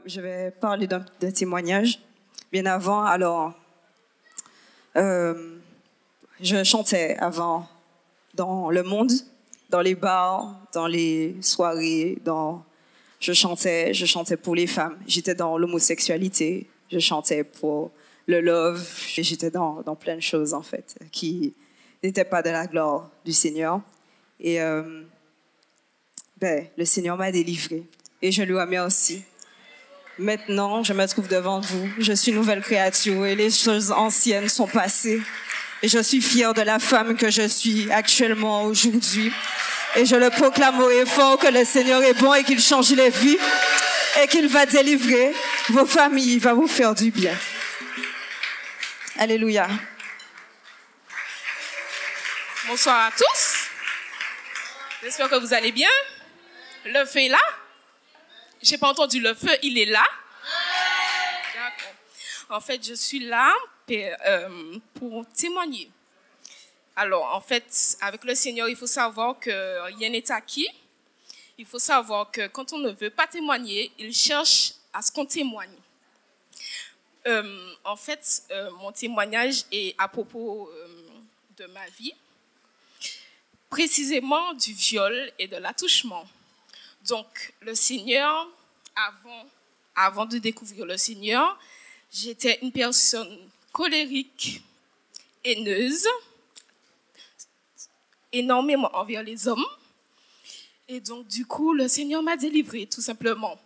je vais parler d'un témoignage. Bien avant, alors, je chantais avant dans le monde, dans les bars, dans les soirées, je chantais pour les femmes. J'étais dans l'homosexualité, je chantais pour le love, j'étais dans plein de choses en fait, qui n'étaient pas de la gloire du Seigneur. Et le Seigneur m'a délivrée et je lui remercie. Maintenant, je me trouve devant vous. Je suis une nouvelle créature et les choses anciennes sont passées. Et je suis fière de la femme que je suis actuellement aujourd'hui. Et je le proclame haut et fort que le Seigneur est bon et qu'il change les vies et qu'il va délivrer vos familles, il va vous faire du bien. Alléluia. Bonsoir à tous. J'espère que vous allez bien. Le feu est là? J'ai pas entendu le feu, il est là? D'accord. En fait, je suis là pour témoigner. Alors, en fait, avec le Seigneur, il faut savoir qu'il y a un état acquis. Il faut savoir que quand on ne veut pas témoigner, il cherche à ce qu'on témoigne. En fait, mon témoignage est à propos de ma vie, précisément du viol et de l'attouchement. Donc, le Seigneur, avant de découvrir le Seigneur, j'étais une personne colérique, haineuse, énormément envers les hommes. Et donc, du coup, le Seigneur m'a délivrée, tout simplement.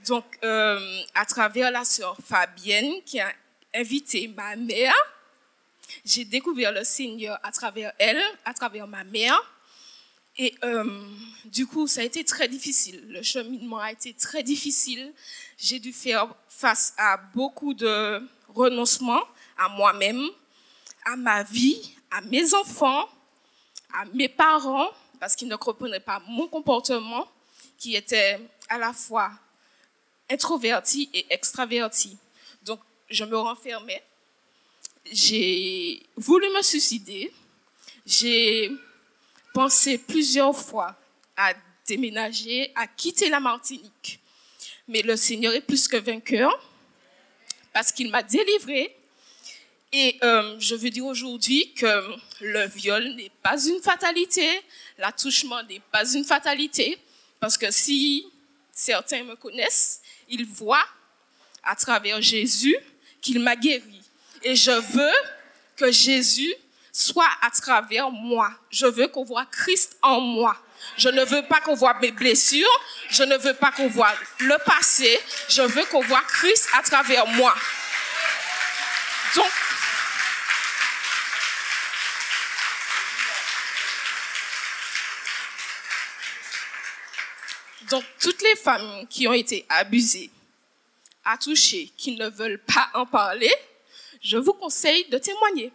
Donc, à travers la sœur Fabienne, qui a invité ma mère, j'ai découvert le Seigneur à travers elle, à travers ma mère. Et du coup, ça a été très difficile. Le cheminement a été très difficile. J'ai dû faire face à beaucoup de renoncements à moi-même, à ma vie, à mes enfants, à mes parents, parce qu'ils ne comprenaient pas mon comportement, qui était à la fois introverti et extraverti. Donc, je me renfermais. J'ai voulu me suicider. J'ai pensé plusieurs fois à déménager, à quitter la Martinique. Mais le Seigneur est plus que vainqueur parce qu'il m'a délivrée. Et je veux dire aujourd'hui que le viol n'est pas une fatalité, l'attouchement n'est pas une fatalité, parce que si certains me connaissent, ils voient à travers Jésus qu'il m'a guéri. Et je veux que Jésus soit à travers moi. Je veux qu'on voit Christ en moi. Je ne veux pas qu'on voit mes blessures. Je ne veux pas qu'on voit le passé. Je veux qu'on voit Christ à travers moi. Donc, toutes les femmes qui ont été abusées, attouchées, qui ne veulent pas en parler, je vous conseille de témoigner.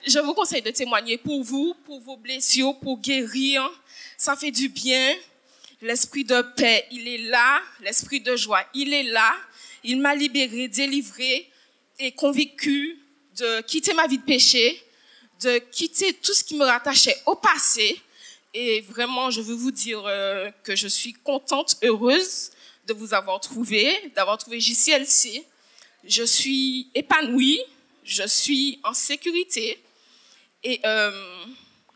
Je vous conseille de témoigner pour vous, pour vos blessures, pour guérir. Ça fait du bien. L'esprit de paix, il est là. L'esprit de joie, il est là. Il m'a libérée, délivrée et convaincue de quitter ma vie de péché, de quitter tout ce qui me rattachait au passé. Et vraiment, je veux vous dire que je suis contente, heureuse de vous avoir trouvé, d'avoir trouvé JCLC. Je suis épanouie, je suis en sécurité. Et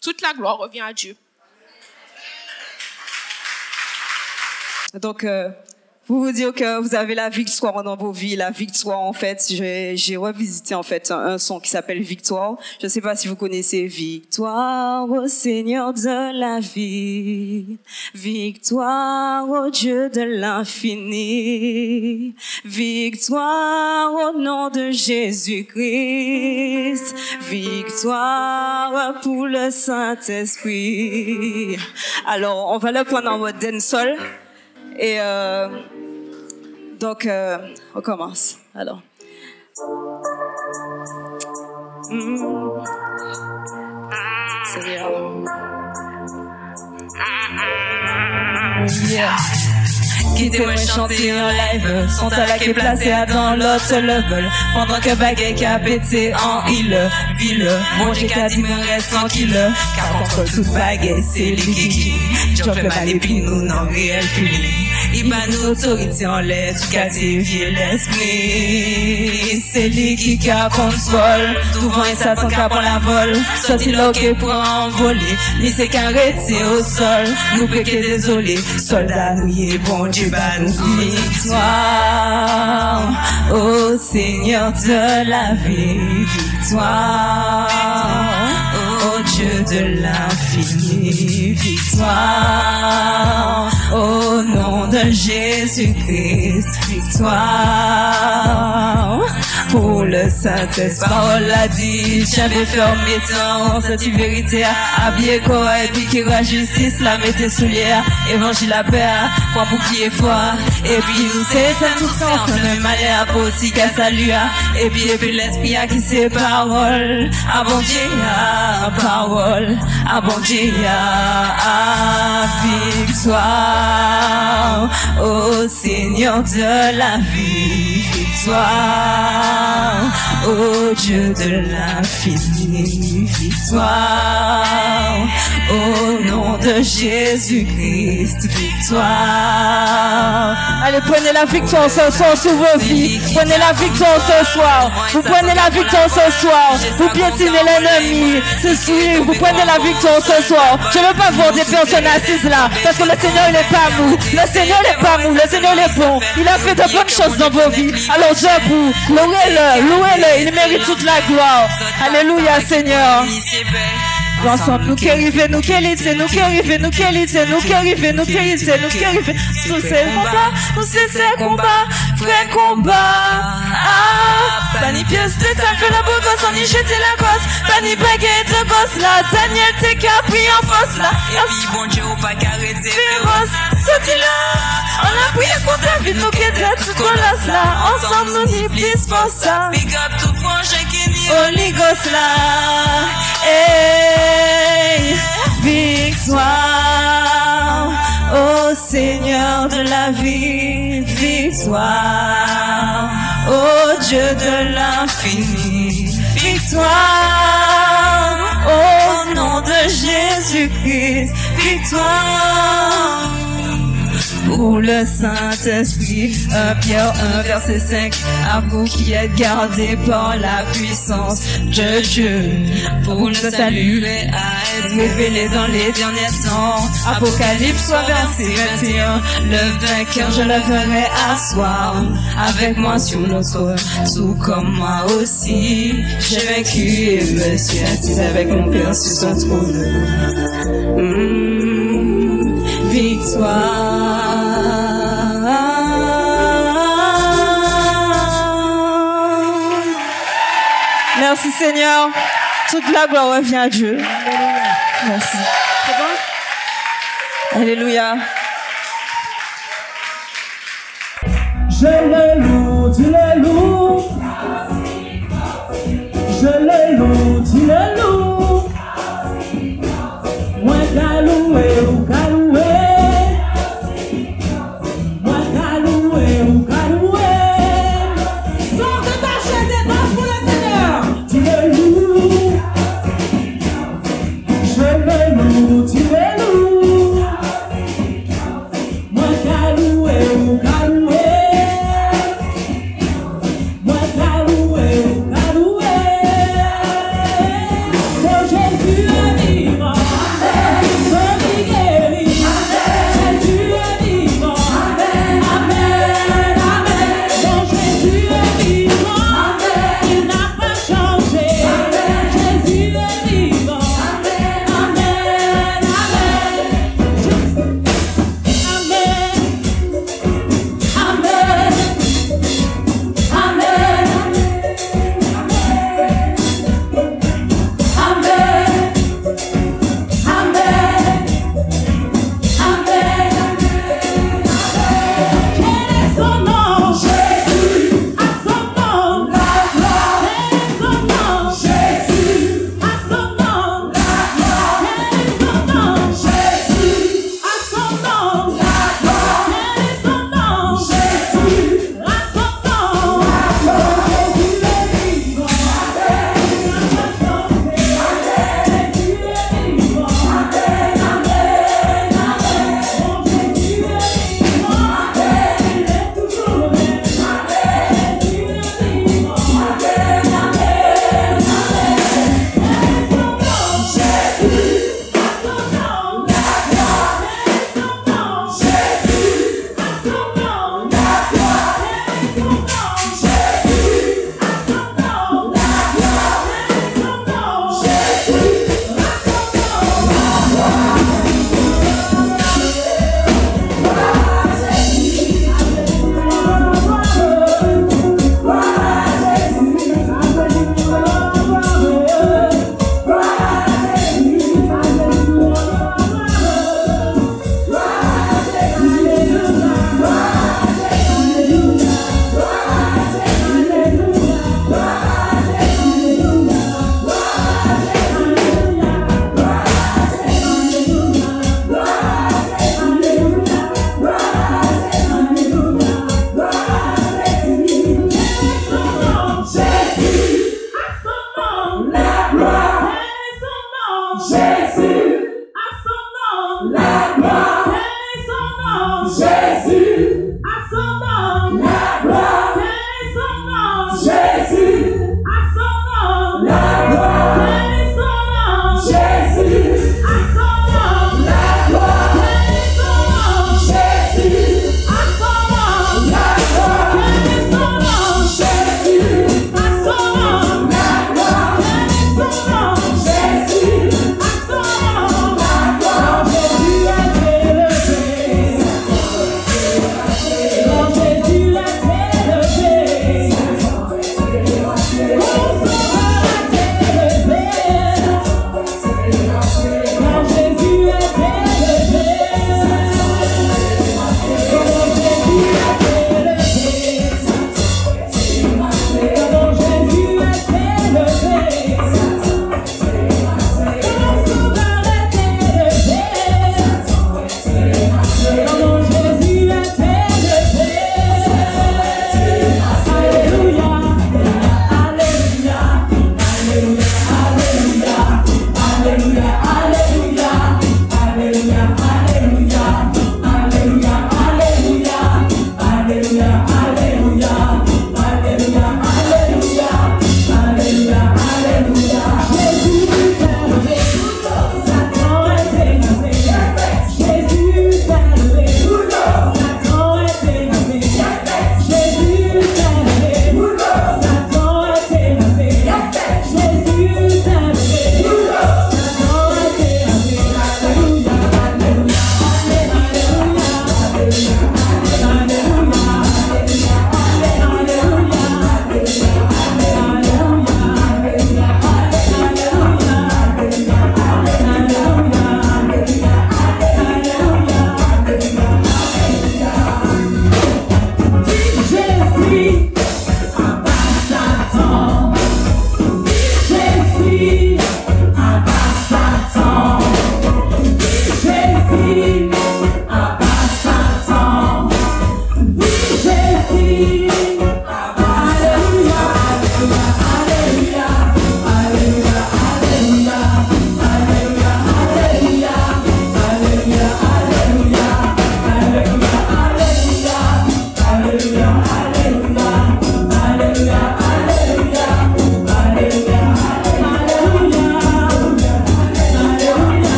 toute la gloire revient à Dieu. Donc, pour vous dire que vous avez la victoire dans vos vies, la victoire, en fait, j'ai revisité, en fait, un son qui s'appelle Victoire. Je ne sais pas si vous connaissez Victoire au Seigneur de la vie. Victoire au Dieu de l'infini. Victoire au nom de Jésus-Christ. Victoire pour le Saint-Esprit. Alors, on va le prendre en mode dancehall. Et donc, on commence. Alors. Seigneur. Yeah. Quittez-moi chanter en live, son talent qui est placé dans l'autre level. Pendant que baguette qui a pété en île, ville. Mon j'ai qu'à dire me reste tranquille. Car contre toute baguette, c'est lui qui joue le mal et puis nous non réel fini. il bat nous autorité en l'air, tout qu'à dévier l'esprit. C'est lui qui a contrôle, tout vent et Satan qui prend la vol. Sorti là qui pour envoler, ni c'est qu'arrêter au sol. Nous péquer désolé, soldats nous y est bon Dieu, bat nous victoire. Ô Seigneur de la vie, victoire. Ô Dieu de l'infini, victoire. Au nom de Jésus-Christ, victoire. Pour le Saint-Esprit, parole a dit, j'avais fermé temps, cette vérité a habillé corps et puis qui la justice, la mettez soulière, évangile la paix, quoi pour qui est foi, et puis nous c'est tout temps, le malheur pour aussi qu'à salut, et puis l'esprit a qui c'est parole, à bon Dieu, parole, à bon Dieu, victoire, ô Seigneur de la vie, victoire. Ô Dieu de l'infini, victoire. Au nom de Jésus-Christ, victoire. Allez, prenez la victoire ce soir sur vos vies. Prenez la victoire ce soir. Vous prenez la victoire ce soir. Vous piétinez l'ennemi. C'est sûr, vous prenez la victoire ce soir. Je ne veux pas voir des personnes assises là. Parce que le Seigneur, il n'est pas mou. Le Seigneur, il n'est pas mou. Le Seigneur, il est bon. Il a fait de bonnes choses dans vos vies. Alors, debout, louez-le, louez-le. Il mérite toute la gloire. Alléluia, Seigneur. Ensemble, nous qui arrivons, nous qui lisons, nous qui arrivons, nous qui lisons, nous qui arrivons, nous qui lisons, nous qui arrivons. Tous ces combats, tous ces combats, vrai combat. Ah, pas ni pièce de ta fait la beau gosse, on y jeter la gosse. Pas ni baguette de gosse là, Daniel t'es capri en force là. Et puis bon Dieu, pas carré, féroce, sorti là. On a prié contre la vie, nous qui étions tout en là. Ensemble, nous n'y plus pour ça. Big up tout frangin qui n'y Holy Ghost là. Hey, victoire, ô Seigneur de la vie, victoire, ô Dieu de l'infini, victoire, au nom de Jésus-Christ, victoire. Pour le Saint-Esprit, 1 Pierre 1 verset 5, à vous qui êtes gardés par la puissance de Dieu, pour le salut à être révélé dans les derniers temps. Apocalypse 3 verset 21, le vainqueur je le verrai asseoir avec moi sur le trône, tout comme moi aussi, j'ai vaincu et me suis assis avec mon Père sur son trône. Victoire. Merci Seigneur. Toute la gloire revient à Dieu. Merci. C'est bon? Alléluia. Je le loue, tu le loues. Je le loue, tu le loues. Moi qu'à louer ou qu'à louer. Moi qu'à louer ou qu'à louer. Sors de ta chaise et danse pour le Seigneur. Tu le loues. Je le loue, tu le loues. Moi qu'à louer ou qu'à louer.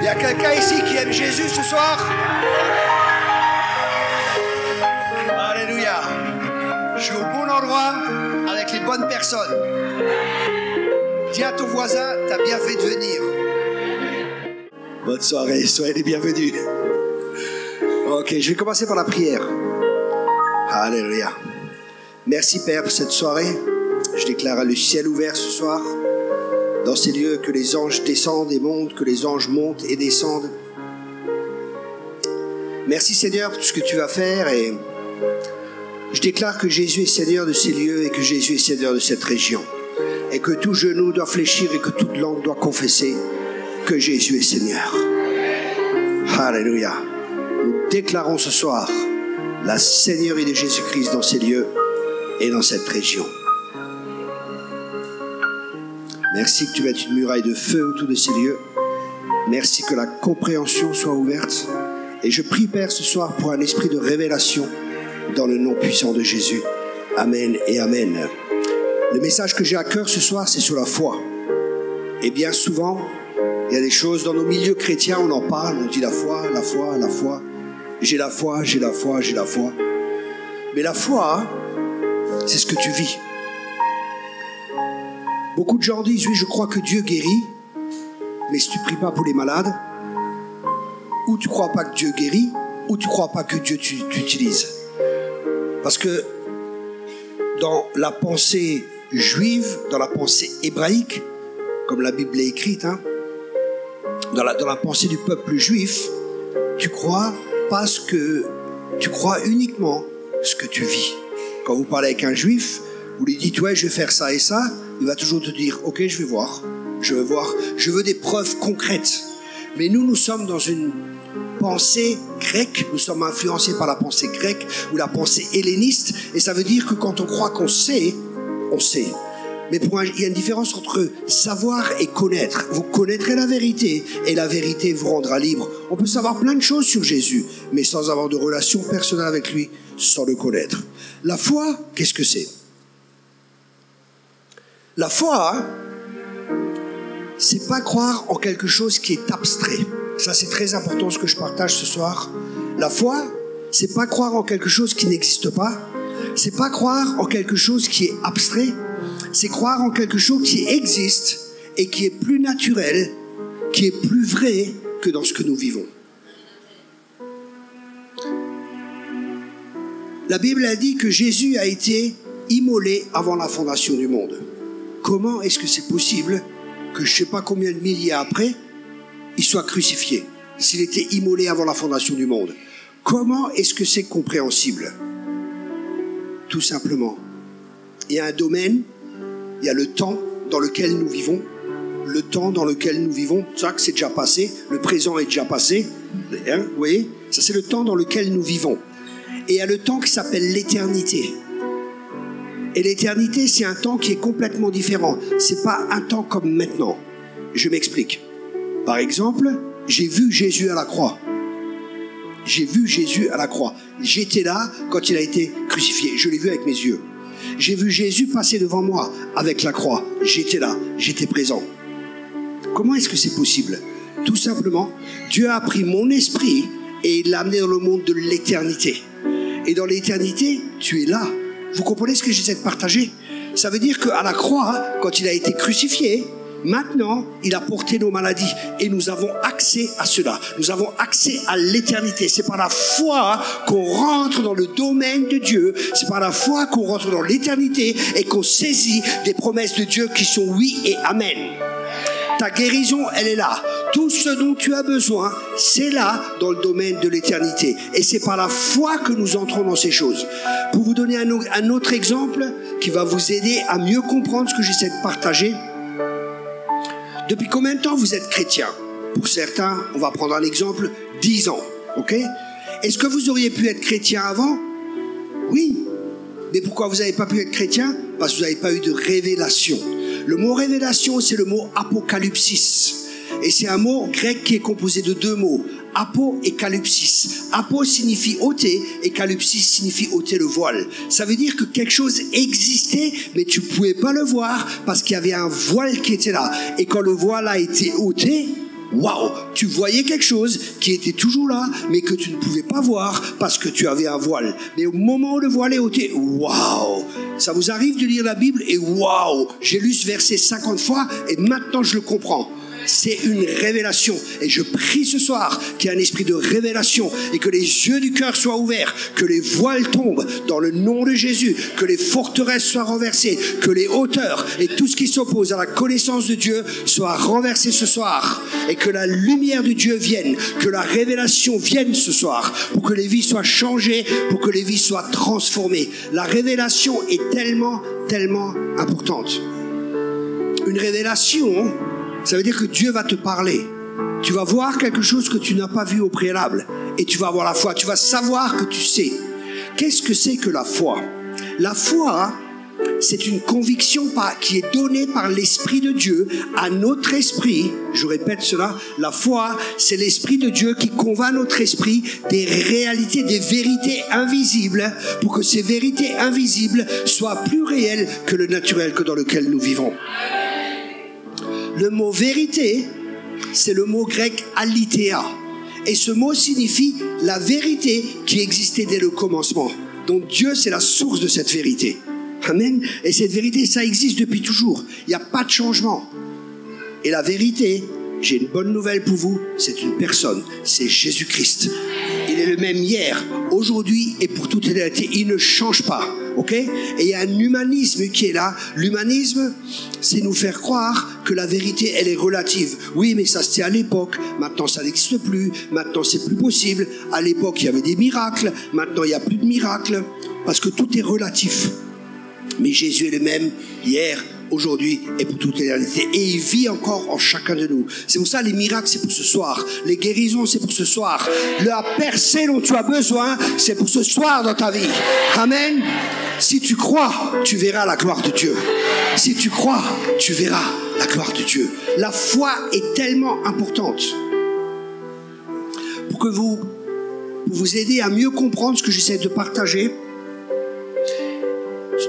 y a quelqu'un ici qui aime Jésus ce soir? Alléluia. Je suis au bon endroit avec les bonnes personnes. Dis à ton voisin, t'as bien fait de venir. Bonne soirée, soyez les bienvenus. Ok, je vais commencer par la prière. Alléluia. Merci Père pour cette soirée. Je déclare le ciel ouvert ce soir. Dans ces lieux, que les anges descendent et montent, que les anges montent et descendent. Merci Seigneur pour tout ce que tu vas faire, et je déclare que Jésus est Seigneur de ces lieux et que Jésus est Seigneur de cette région. Et que tout genou doit fléchir et que toute langue doit confesser que Jésus est Seigneur. Alléluia. Nous déclarons ce soir la Seigneurie de Jésus-Christ dans ces lieux et dans cette région. Merci que tu mettes une muraille de feu autour de ces lieux. Merci que la compréhension soit ouverte. Et je prie, Père, ce soir pour un esprit de révélation dans le nom puissant de Jésus. Amen et Amen. Le message que j'ai à cœur ce soir, c'est sur la foi. Et bien souvent, il y a des choses dans nos milieux chrétiens, on en parle, on dit la foi, la foi, la foi. J'ai la foi, j'ai la foi, j'ai la foi. Mais la foi, c'est ce que tu vis. Beaucoup de gens disent, oui, je crois que Dieu guérit, mais si tu ne pries pas pour les malades, ou tu ne crois pas que Dieu guérit, ou tu ne crois pas que Dieu t'utilise. Parce que dans la pensée juive, dans la pensée hébraïque, comme la Bible est écrite, dans la pensée du peuple juif, tu crois parce que tu crois uniquement ce que tu vis. Quand vous parlez avec un juif, vous lui dites, ouais, je vais faire ça et ça, il va toujours te dire, ok, je vais voir, je veux des preuves concrètes. Mais nous sommes dans une pensée grecque, nous sommes influencés par la pensée grecque ou la pensée helléniste, et ça veut dire que quand on croit qu'on sait, on sait. Mais il y a une différence entre savoir et connaître. Vous connaîtrez la vérité et la vérité vous rendra libre. On peut savoir plein de choses sur Jésus, mais sans avoir de relation personnelle avec lui, sans le connaître. La foi, qu'est-ce que c'est? La foi, c'est pas croire en quelque chose qui est abstrait. Ça, c'est très important ce que je partage ce soir. La foi, c'est pas croire en quelque chose qui n'existe pas. C'est pas croire en quelque chose qui est abstrait. C'est croire en quelque chose qui existe et qui est plus naturel, qui est plus vrai que dans ce que nous vivons. La Bible a dit que Jésus a été immolé avant la fondation du monde. Comment est-ce que c'est possible que je ne sais pas combien de milliers après, il soit crucifié, s'il était immolé avant la fondation du monde? Comment est-ce que c'est compréhensible? Tout simplement, il y a un domaine, il y a le temps dans lequel nous vivons. Le temps dans lequel nous vivons, ça c'est déjà passé, le présent est déjà passé, vous voyez, ça c'est le temps dans lequel nous vivons. Et il y a le temps qui s'appelle l'éternité. Et l'éternité, c'est un temps qui est complètement différent. C'est pas un temps comme maintenant. Je m'explique. Par exemple, j'ai vu Jésus à la croix. J'ai vu Jésus à la croix. J'étais là quand il a été crucifié. Je l'ai vu avec mes yeux. J'ai vu Jésus passer devant moi avec la croix. J'étais là, j'étais présent. Comment est-ce que c'est possible? Tout simplement, Dieu a pris mon esprit et il l'a amené dans le monde de l'éternité. Et dans l'éternité, tu es là. Vous comprenez ce que j'essaie de partager? Ça veut dire qu'à la croix, quand il a été crucifié, maintenant, il a porté nos maladies et nous avons accès à cela. Nous avons accès à l'éternité. C'est par la foi qu'on rentre dans le domaine de Dieu. C'est par la foi qu'on rentre dans l'éternité et qu'on saisit des promesses de Dieu qui sont oui et amen. Ta guérison, elle est là. Tout ce dont tu as besoin, c'est là dans le domaine de l'éternité. Et c'est par la foi que nous entrons dans ces choses. Pour vous donner un autre exemple qui va vous aider à mieux comprendre ce que j'essaie de partager. Depuis combien de temps vous êtes chrétien? Pour certains, on va prendre un exemple, 10 ans. Ok? Est-ce que vous auriez pu être chrétien avant? Oui. Mais pourquoi vous n'avez pas pu être chrétien? Parce que vous n'avez pas eu de révélation. Le mot révélation, c'est le mot apocalypsis. Et c'est un mot grec qui est composé de deux mots, apo et calypsis. Apo signifie ôter et calypsis signifie ôter le voile. Ça veut dire que quelque chose existait, mais tu pouvais pas le voir parce qu'il y avait un voile qui était là. Et quand le voile a été ôté, waouh, tu voyais quelque chose qui était toujours là, mais que tu ne pouvais pas voir parce que tu avais un voile. Mais au moment où le voile est ôté, waouh, ça vous arrive de lire la Bible et waouh, j'ai lu ce verset 50 fois et maintenant je le comprends. C'est une révélation. Et je prie ce soir qu'il y ait un esprit de révélation et que les yeux du cœur soient ouverts, que les voiles tombent dans le nom de Jésus, que les forteresses soient renversées, que les hauteurs et tout ce qui s'oppose à la connaissance de Dieu soit renversé ce soir et que la lumière de Dieu vienne, que la révélation vienne ce soir pour que les vies soient changées, pour que les vies soient transformées. La révélation est tellement, tellement importante. Une révélation, ça veut dire que Dieu va te parler. Tu vas voir quelque chose que tu n'as pas vu au préalable. Et tu vas avoir la foi. Tu vas savoir que tu sais. Qu'est-ce que c'est que la foi? La foi, c'est une conviction qui est donnée par l'Esprit de Dieu à notre esprit. Je répète cela. La foi, c'est l'Esprit de Dieu qui convainc notre esprit des réalités, des vérités invisibles, pour que ces vérités invisibles soient plus réelles que le naturel dans lequel nous vivons. Le mot vérité, c'est le mot grec aletheia. Et ce mot signifie la vérité qui existait dès le commencement. Donc Dieu, c'est la source de cette vérité. Amen. Et cette vérité, ça existe depuis toujours. Il n'y a pas de changement. Et la vérité, j'ai une bonne nouvelle pour vous, c'est une personne, c'est Jésus-Christ. Il est le même hier, aujourd'hui et pour toute l'éternité. Il ne change pas. Ok? Et il y a un humanisme qui est là. L'humanisme, c'est nous faire croire que la vérité, elle est relative. Oui, mais ça c'était à l'époque. Maintenant, ça n'existe plus. Maintenant, c'est plus possible. À l'époque, il y avait des miracles. Maintenant, il n'y a plus de miracles. Parce que tout est relatif. Mais Jésus est le même hier, aujourd'hui et pour toute l'éternité. Et il vit encore en chacun de nous. C'est pour ça les miracles, c'est pour ce soir. Les guérisons, c'est pour ce soir. La percée dont tu as besoin, c'est pour ce soir dans ta vie. Amen. Si tu crois, tu verras la gloire de Dieu. Si tu crois, tu verras la gloire de Dieu. La foi est tellement importante pour que pour vous aider à mieux comprendre ce que j'essaie de partager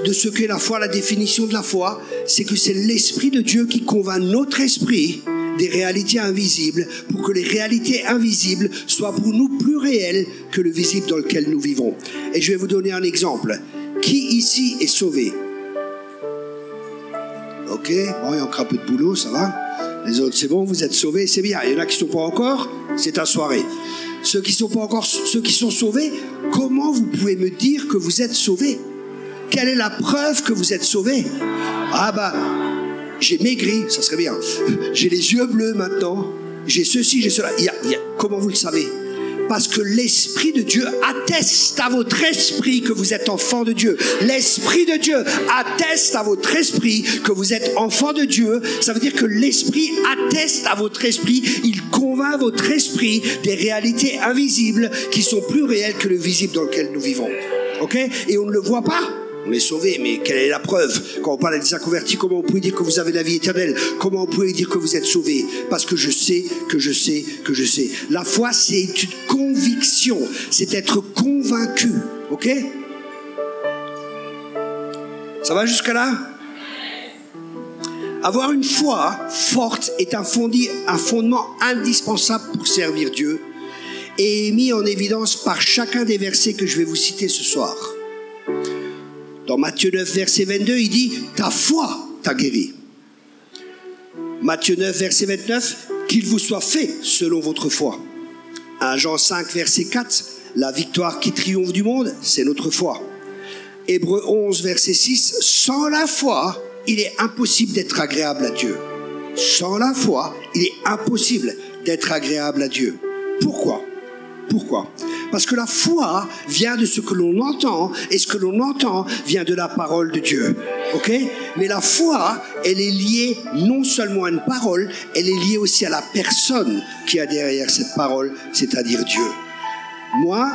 de ce qu'est la foi. La définition de la foi, c'est que c'est l'Esprit de Dieu qui convainc notre esprit des réalités invisibles pour que les réalités invisibles soient pour nous plus réelles que le visible dans lequel nous vivons. Et je vais vous donner un exemple. Qui ici est sauvé? Ok, bon, il y a encore un peu de boulot, ça va. Les autres, c'est bon, vous êtes sauvés, c'est bien. Il y en a qui ne sont pas encore, c'est ta soirée. Ceux qui sont pas encore, ceux qui sont sauvés, comment vous pouvez me dire que vous êtes sauvés? Quelle est la preuve que vous êtes sauvés? Ah bah, j'ai maigri, ça serait bien. J'ai les yeux bleus maintenant. J'ai ceci, j'ai cela. Comment vous le savez? Parce que l'Esprit de Dieu atteste à votre esprit que vous êtes enfant de Dieu. L'Esprit de Dieu atteste à votre esprit que vous êtes enfant de Dieu. Ça veut dire que l'Esprit atteste à votre esprit. Il convainc votre esprit des réalités invisibles qui sont plus réelles que le visible dans lequel nous vivons. Ok? Et on ne le voit pas. On est sauvé, mais quelle est la preuve? Quand on parle des inconvertis, comment on peut dire que vous avez la vie éternelle? Comment on peut dire que vous êtes sauvé? Parce que je sais, que je sais, que je sais. La foi, c'est une conviction, c'est être convaincu. Ok? Ça va jusqu'à là? Avoir une foi forte est un fondement indispensable pour servir Dieu et est mis en évidence par chacun des versets que je vais vous citer ce soir. Dans Matthieu 9, verset 22, il dit « Ta foi t'a guéri ». Matthieu 9, verset 29, « Qu'il vous soit fait selon votre foi ». 1 Jean 5, verset 4, « La victoire qui triomphe du monde, c'est notre foi ». Hébreux 11, verset 6, « Sans la foi, il est impossible d'être agréable à Dieu ». Sans la foi, il est impossible d'être agréable à Dieu. Pourquoi ? Pourquoi? Parce que la foi vient de ce que l'on entend, et ce que l'on entend vient de la parole de Dieu. Ok? Mais la foi, elle est liée non seulement à une parole, elle est liée aussi à la personne qui a derrière cette parole, c'est-à-dire Dieu. Moi,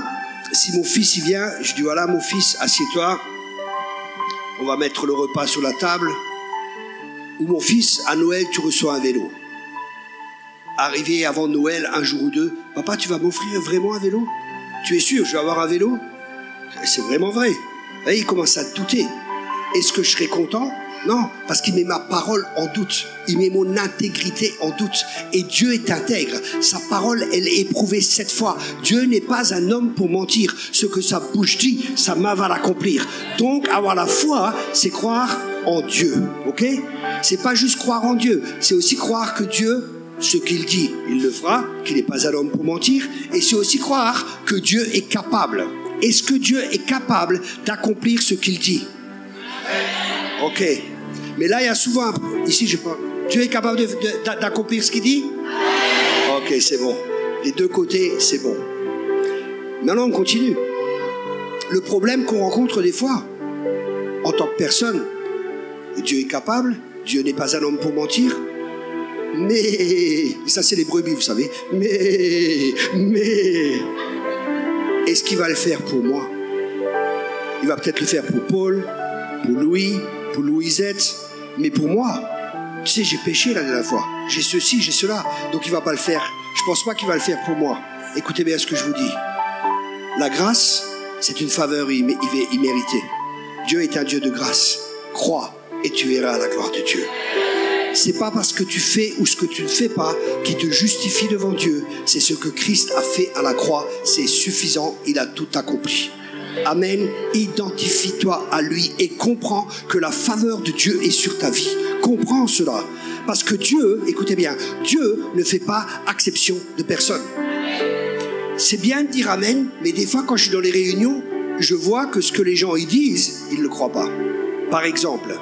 si mon fils il vient, je dis voilà mon fils, assieds-toi, on va mettre le repas sur la table. Ou mon fils, à Noël, tu reçois un vélo. Arrivé avant Noël, un jour ou deux, papa, tu vas m'offrir vraiment un vélo? Tu es sûr, je vais avoir un vélo? C'est vraiment vrai. Et il commence à douter. Est-ce que je serai content? Non, parce qu'il met ma parole en doute. Il met mon intégrité en doute. Et Dieu est intègre. Sa parole, elle est éprouvée 7 fois. Dieu n'est pas un homme pour mentir. Ce que sa bouche dit, sa main va l'accomplir. Donc, avoir la foi, c'est croire en Dieu. Ok? C'est pas juste croire en Dieu. C'est aussi croire que Dieu, ce qu'il dit, il le fera, qu'il n'est pas un homme pour mentir. Et c'est aussi croire que Dieu est capable. Est-ce que Dieu est capable d'accomplir ce qu'il dit? Ok. Mais là, il y a souvent... Ici, je pense... Dieu est capable d'accomplir ce qu'il dit? Ok, c'est bon. Les deux côtés, c'est bon. Maintenant, on continue. Le problème qu'on rencontre des fois, en tant que personne, Dieu est capable, Dieu n'est pas un homme pour mentir, mais... Ça, c'est les brebis, vous savez. Mais... Est-ce qu'il va le faire pour moi? Il va peut-être le faire pour Paul, pour Louis, pour Louisette, mais pour moi, tu sais, j'ai péché la dernière fois. J'ai ceci, j'ai cela. Donc il ne va pas le faire. Je ne pense pas qu'il va le faire pour moi. Écoutez bien ce que je vous dis. La grâce, c'est une faveur imméritée. Dieu est un Dieu de grâce. Crois et tu verras la gloire de Dieu. C'est pas parce que tu fais ou ce que tu ne fais pas qui te justifie devant Dieu. C'est ce que Christ a fait à la croix. C'est suffisant. Il a tout accompli. Amen. Identifie-toi à lui et comprends que la faveur de Dieu est sur ta vie. Comprends cela. Parce que Dieu, écoutez bien, Dieu ne fait pas exception de personne. C'est bien de dire amen, mais des fois quand je suis dans les réunions, je vois que ce que les gens y disent, ils ne le croient pas. Par exemple,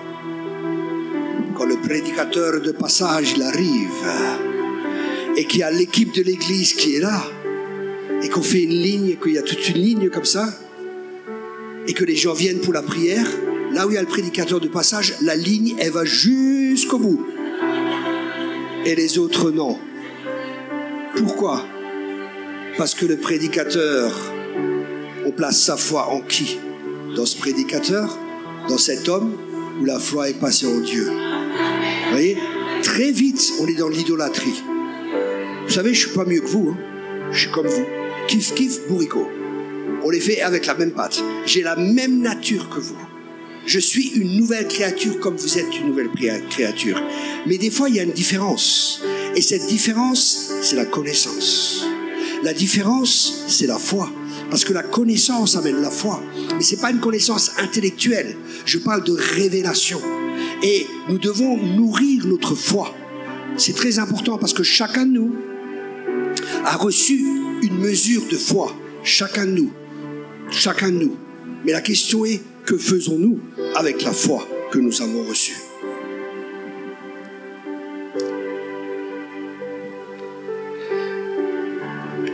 quand le prédicateur de passage il arrive et qu'il y a l'équipe de l'église qui est là et qu'on fait une ligne, qu'il y a toute une ligne comme ça, et que les gens viennent pour la prière, là où il y a le prédicateur de passage, la ligne, elle va jusqu'au bout. Et les autres, non. Pourquoi? Parce que le prédicateur, on place sa foi en qui? Dans ce prédicateur? Dans cet homme? Où la foi est passée en Dieu? Vous voyez? Très vite, on est dans l'idolâtrie. Vous savez, je ne suis pas mieux que vous. Hein. Je suis comme vous. Kiff, kiff, bourricot. On les fait avec la même pâte. J'ai la même nature que vous. Je suis une nouvelle créature comme vous êtes une nouvelle créature. Mais des fois, il y a une différence. Et cette différence, c'est la connaissance. La différence, c'est la foi. Parce que la connaissance amène la foi. Mais ce n'est pas une connaissance intellectuelle. Je parle de révélation. Et nous devons nourrir notre foi. C'est très important parce que chacun de nous a reçu une mesure de foi. Chacun de nous. Chacun de nous. Mais la question est, que faisons-nous avec la foi que nous avons reçue?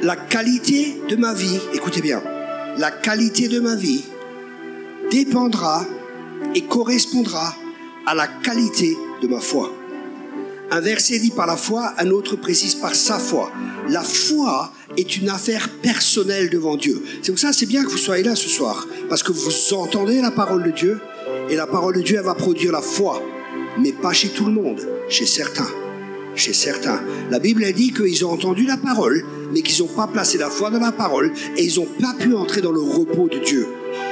La qualité de ma vie, écoutez bien, la qualité de ma vie dépendra et correspondra à la qualité de ma foi. Un verset dit par la foi, un autre précise par sa foi. La foi est une affaire personnelle devant Dieu. C'est pour ça c'est bien que vous soyez là ce soir, parce que vous entendez la parole de Dieu, et la parole de Dieu elle va produire la foi, mais pas chez tout le monde, chez certains. Chez certains. La Bible a dit qu'ils ont entendu la parole, mais qu'ils n'ont pas placé la foi dans la parole, et ils n'ont pas pu entrer dans le repos de Dieu.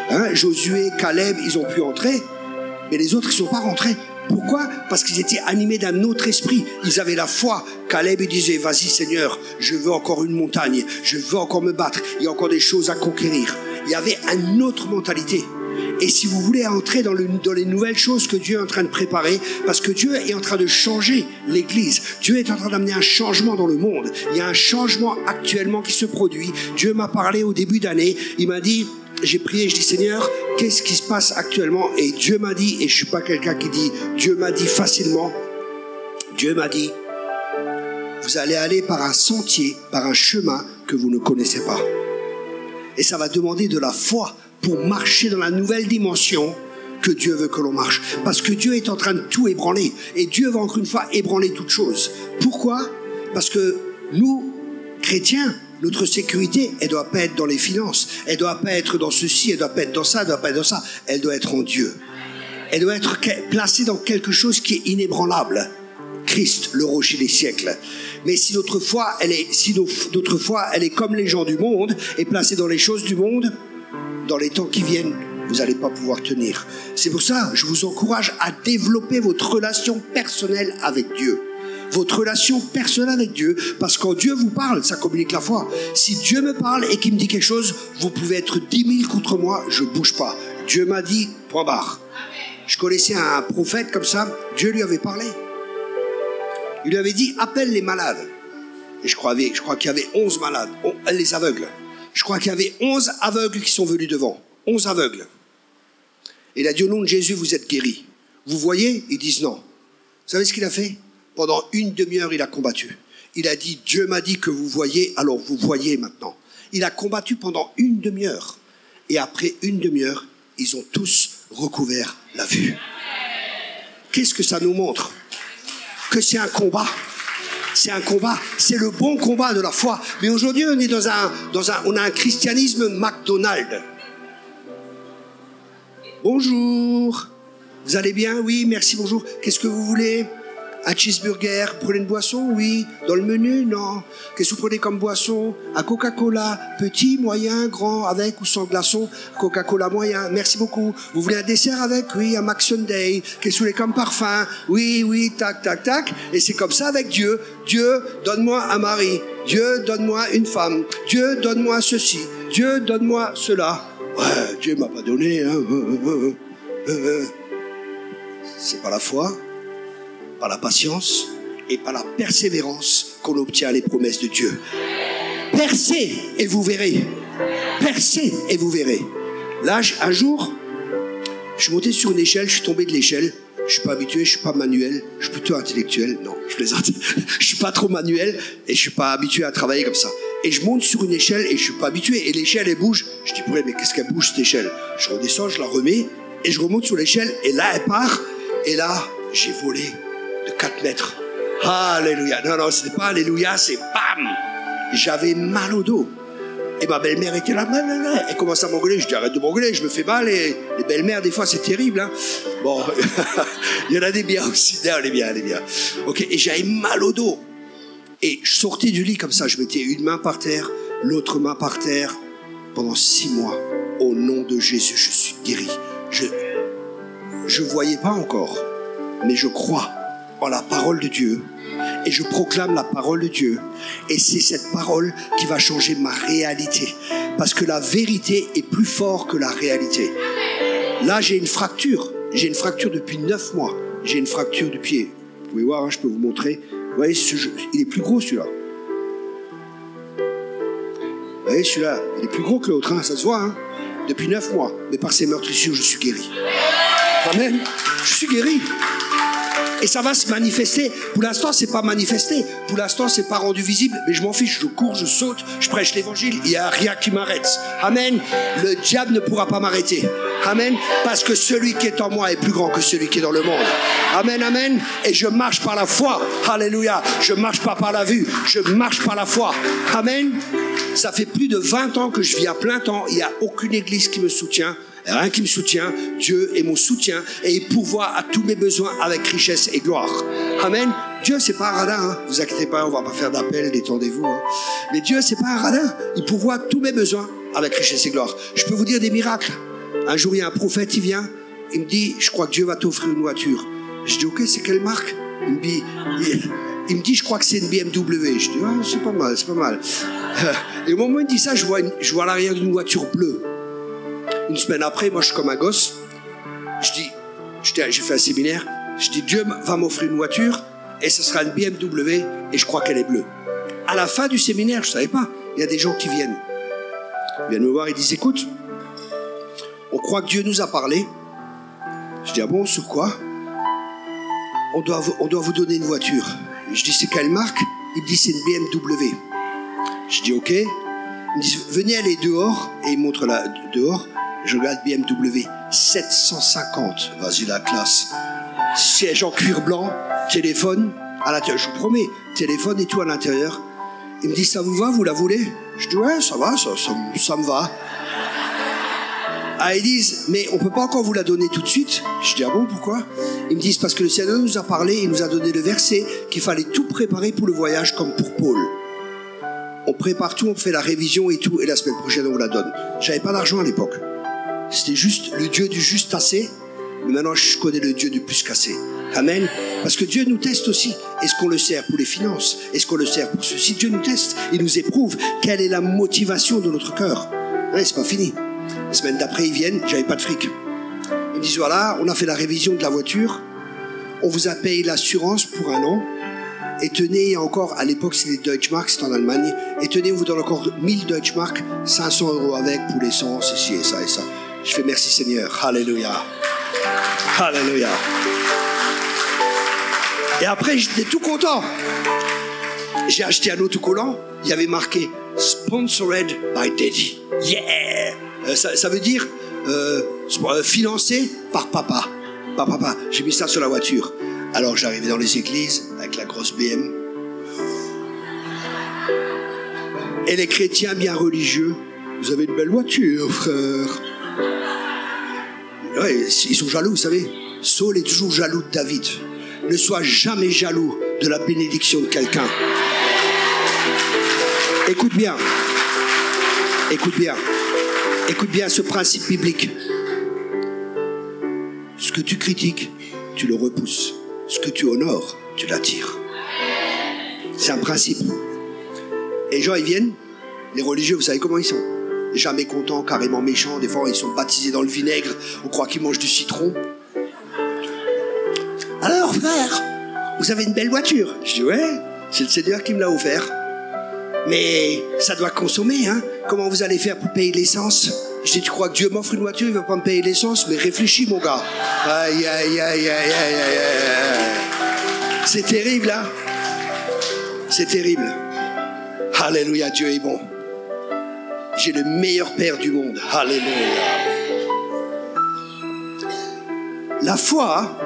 Hein? Josué, Caleb, ils ont pu entrer, mais les autres, ils ne sont pas rentrés. Pourquoi? Parce qu'ils étaient animés d'un autre esprit. Ils avaient la foi. Caleb il disait, vas-y Seigneur, je veux encore une montagne, je veux encore me battre, il y a encore des choses à conquérir. Il y avait une autre mentalité. Et si vous voulez entrer dans les nouvelles choses que Dieu est en train de préparer, parce que Dieu est en train de changer l'Église, Dieu est en train d'amener un changement dans le monde. Il y a un changement actuellement qui se produit. Dieu m'a parlé au début d'année, il m'a dit, j'ai prié, je dis Seigneur, qu'est-ce qui se passe actuellement? Et Dieu m'a dit, et je ne suis pas quelqu'un qui dit, Dieu m'a dit facilement, Dieu m'a dit, vous allez aller par un sentier, par un chemin que vous ne connaissez pas. Et ça va demander de la foi pour marcher dans la nouvelle dimension que Dieu veut que l'on marche. Parce que Dieu est en train de tout ébranler. Et Dieu va encore une fois ébranler toutes choses. Pourquoi? Parce que nous, chrétiens, notre sécurité, elle ne doit pas être dans les finances. Elle ne doit pas être dans ceci, elle ne doit pas être dans ça, elle ne doit pas être dans ça. Elle doit être en Dieu. Elle doit être placée dans quelque chose qui est inébranlable. Christ, le rocher des siècles. Mais si notre foi, elle est comme les gens du monde, et placée dans les choses du monde, dans les temps qui viennent, vous n'allez pas pouvoir tenir. C'est pour ça que je vous encourage à développer votre relation personnelle avec Dieu. Votre relation personnelle avec Dieu, parce que quand Dieu vous parle, ça communique la foi. Si Dieu me parle et qu'il me dit quelque chose, vous pouvez être 10 000 contre moi, je ne bouge pas. Dieu m'a dit, point barre. Je connaissais un prophète comme ça, Dieu lui avait parlé. Il lui avait dit, appelle les malades. Et je crois qu'il y avait 11 malades, les aveugles. Je crois qu'il y avait 11 aveugles qui sont venus devant. 11 aveugles. Et il a dit, au nom de Jésus, vous êtes guéris. Vous voyez? Ils disent non. Vous savez ce qu'il a fait? Pendant une demi-heure, il a combattu. Il a dit, Dieu m'a dit que vous voyez, alors vous voyez maintenant. Il a combattu pendant une demi-heure. Et après une demi-heure, ils ont tous recouvert la vue. Qu'est-ce que ça nous montre? Que c'est un combat. C'est un combat. C'est le bon combat de la foi. Mais aujourd'hui, on est on a un christianisme McDonald's. Bonjour. Vous allez bien? Oui, merci, bonjour. Qu'est-ce que vous voulez? Un cheeseburger? Vous prenez une boisson? Oui. Dans le menu? Non. Qu'est-ce que vous prenez comme boisson? Un Coca-Cola, petit, moyen, grand, avec ou sans glaçon? Coca-Cola moyen. Merci beaucoup. Vous voulez un dessert avec? Oui, un Mac Sunday. Qu'est-ce que vous voulez comme parfum? Oui, tac, tac, tac. Et c'est comme ça avec Dieu. Dieu, donne-moi un mari. Dieu, donne-moi une femme. Dieu, donne-moi ceci. Dieu, donne-moi cela. Ouais, Dieu m'a pas donné. Hein. C'est pas la foi, par la patience et par la persévérance qu'on obtient les promesses de Dieu. Percez et vous verrez. Percez et vous verrez. Là, un jour, je suis monté sur une échelle, je suis tombé de l'échelle. Je suis pas habitué, je suis pas manuel, je suis plutôt intellectuel. Non, je plaisante. Je suis pas trop manuel et je suis pas habitué à travailler comme ça. Et je monte sur une échelle et je suis pas habitué. Et l'échelle, elle bouge. Je dis, mais qu'est-ce qu'elle bouge cette échelle? Je redescends, je la remets et je remonte sur l'échelle et là, elle part. Et là, j'ai volé de 4 mètres. Alléluia. Non, c'était pas alléluia, c'est bam. J'avais mal au dos. Et ma belle-mère était là. Elle commence à m'engueuler. Je dis, arrête de m'engueuler, je me fais mal. Et les belles-mères, des fois, c'est terrible. Hein. Bon, il y en a des biens aussi. Non, elle est bien. Ok, et j'avais mal au dos. Et je sortais du lit comme ça. Je mettais une main par terre, l'autre main par terre. Pendant 6 mois, au nom de Jésus, je suis guéri. Je ne voyais pas encore, mais je crois en la parole de Dieu et je proclame la parole de Dieu. Et c'est cette parole qui va changer ma réalité. Parce que la vérité est plus forte que la réalité. Là, j'ai une fracture. J'ai une fracture depuis 9 mois. J'ai une fracture du pied. Vous pouvez voir, hein, je peux vous montrer. Vous voyez, il est plus gros celui-là. Vous voyez, celui-là, il est plus gros que l'autre, hein, ça se voit. Hein. Depuis 9 mois. Mais par ces meurtrissures, je suis guéri. Amen. Je suis guéri. Et ça va se manifester. Pour l'instant, c'est pas manifesté. Pour l'instant, c'est pas rendu visible. Mais je m'en fiche. Je cours, je saute, je prêche l'évangile. Il n'y a rien qui m'arrête. Amen. Le diable ne pourra pas m'arrêter. Amen. Parce que celui qui est en moi est plus grand que celui qui est dans le monde. Amen, amen. Et je marche par la foi. Alléluia. Je marche pas par la vue. Je marche par la foi. Amen. Ça fait plus de 20 ans que je vis à plein temps. Il n'y a aucune église qui me soutient. Rien qui me soutient, Dieu est mon soutien et il pourvoit à tous mes besoins avec richesse et gloire. Amen. Dieu, c'est pas un radin, hein. Vous inquiétez pas, on va pas faire d'appel, détendez-vous. Hein. Mais Dieu, c'est pas un radin. Il pourvoit tous mes besoins avec richesse et gloire. Je peux vous dire des miracles. Un jour, il y a un prophète, il vient, il me dit, je crois que Dieu va t'offrir une voiture. Je dis, ok, c'est quelle marque? Il me dit, je crois que c'est une BMW. Je dis, ah, c'est pas mal, c'est pas mal. Et au moment où il me dit ça, je vois l'arrière d'une voiture bleue. Une semaine après, moi je suis comme un gosse. J'ai fait un séminaire. Je dis, Dieu va m'offrir une voiture et ce sera une BMW et je crois qu'elle est bleue. À la fin du séminaire, je ne savais pas, il y a des gens qui viennent. Ils viennent me voir et disent, écoute, on croit que Dieu nous a parlé. Je dis, ah bon, sur quoi? On doit vous donner une voiture. Je dis, c'est quelle marque? Il me dit, c'est une BMW. Je dis, ok. Il me dit, venez aller dehors. Et il montre là, dehors. Je regarde BMW, 750. Vas-y, la classe. Siège en cuir blanc, téléphone à l'intérieur. Je vous promets, téléphone et tout à l'intérieur. Il me dit, ça vous va, vous la voulez? Je dis, ouais, ça va, ça me va. Ah, ils disent, mais on peut pas encore vous la donner tout de suite. Je dis, ah bon, pourquoi? Ils me disent, parce que le Seigneur nous a parlé, il nous a donné le verset qu'il fallait tout préparer pour le voyage comme pour Paul. On prépare tout, on fait la révision et tout, et la semaine prochaine on vous la donne. J'avais pas d'argent à l'époque. C'était juste le Dieu du juste assez. Mais maintenant, je connais le Dieu du plus qu'assez. Amen. Parce que Dieu nous teste aussi. Est-ce qu'on le sert pour les finances? Est-ce qu'on le sert pour ceci? Dieu nous teste. Il nous éprouve. Quelle est la motivation de notre cœur? Ouais, c'est pas fini. La semaine d'après, ils viennent. J'avais pas de fric. Ils me disent, voilà, on a fait la révision de la voiture. On vous a payé l'assurance pour 1 an. Et tenez, encore, à l'époque, c'était des Deutschmark, c'était en Allemagne. Et tenez, on vous donne encore 1000 Deutschmark, 500 € avec pour l'essence, ceci et ça et ça. Je fais merci Seigneur. Alléluia. Alléluia. Et après, j'étais tout content. J'ai acheté un autocollant. Il y avait marqué Sponsored by Daddy. Yeah! Ça veut dire financé par papa. Par papa. J'ai mis ça sur la voiture. Alors j'arrivais dans les églises avec la grosse BM. Et les chrétiens bien religieux, vous avez une belle voiture, frère. Ouais, ils sont jaloux, vous savez. Saul est toujours jaloux de David. Ne sois jamais jaloux de la bénédiction de quelqu'un. Écoute bien. Écoute bien. Écoute bien ce principe biblique. Ce que tu critiques, tu le repousses. Ce que tu honores, tu l'attires. C'est un principe. Et les gens, ils viennent, les religieux, vous savez comment ils sont? Jamais contents, carrément méchants. Des fois, ils sont baptisés dans le vinaigre. On croit qu'ils mangent du citron. Alors, frère, vous avez une belle voiture. Je dis, ouais, c'est le Seigneur qui me l'a offert. Mais ça doit consommer, hein. Comment vous allez faire pour payer l'essence? Je dis, tu crois que Dieu m'offre une voiture, il va pas me payer l'essence? Mais réfléchis, mon gars. Aïe, aïe, aïe, aïe, aïe, aïe, aïe. C'est terrible, hein. C'est terrible. Alléluia, Dieu est bon. J'ai le meilleur père du monde. Alléluia. La foi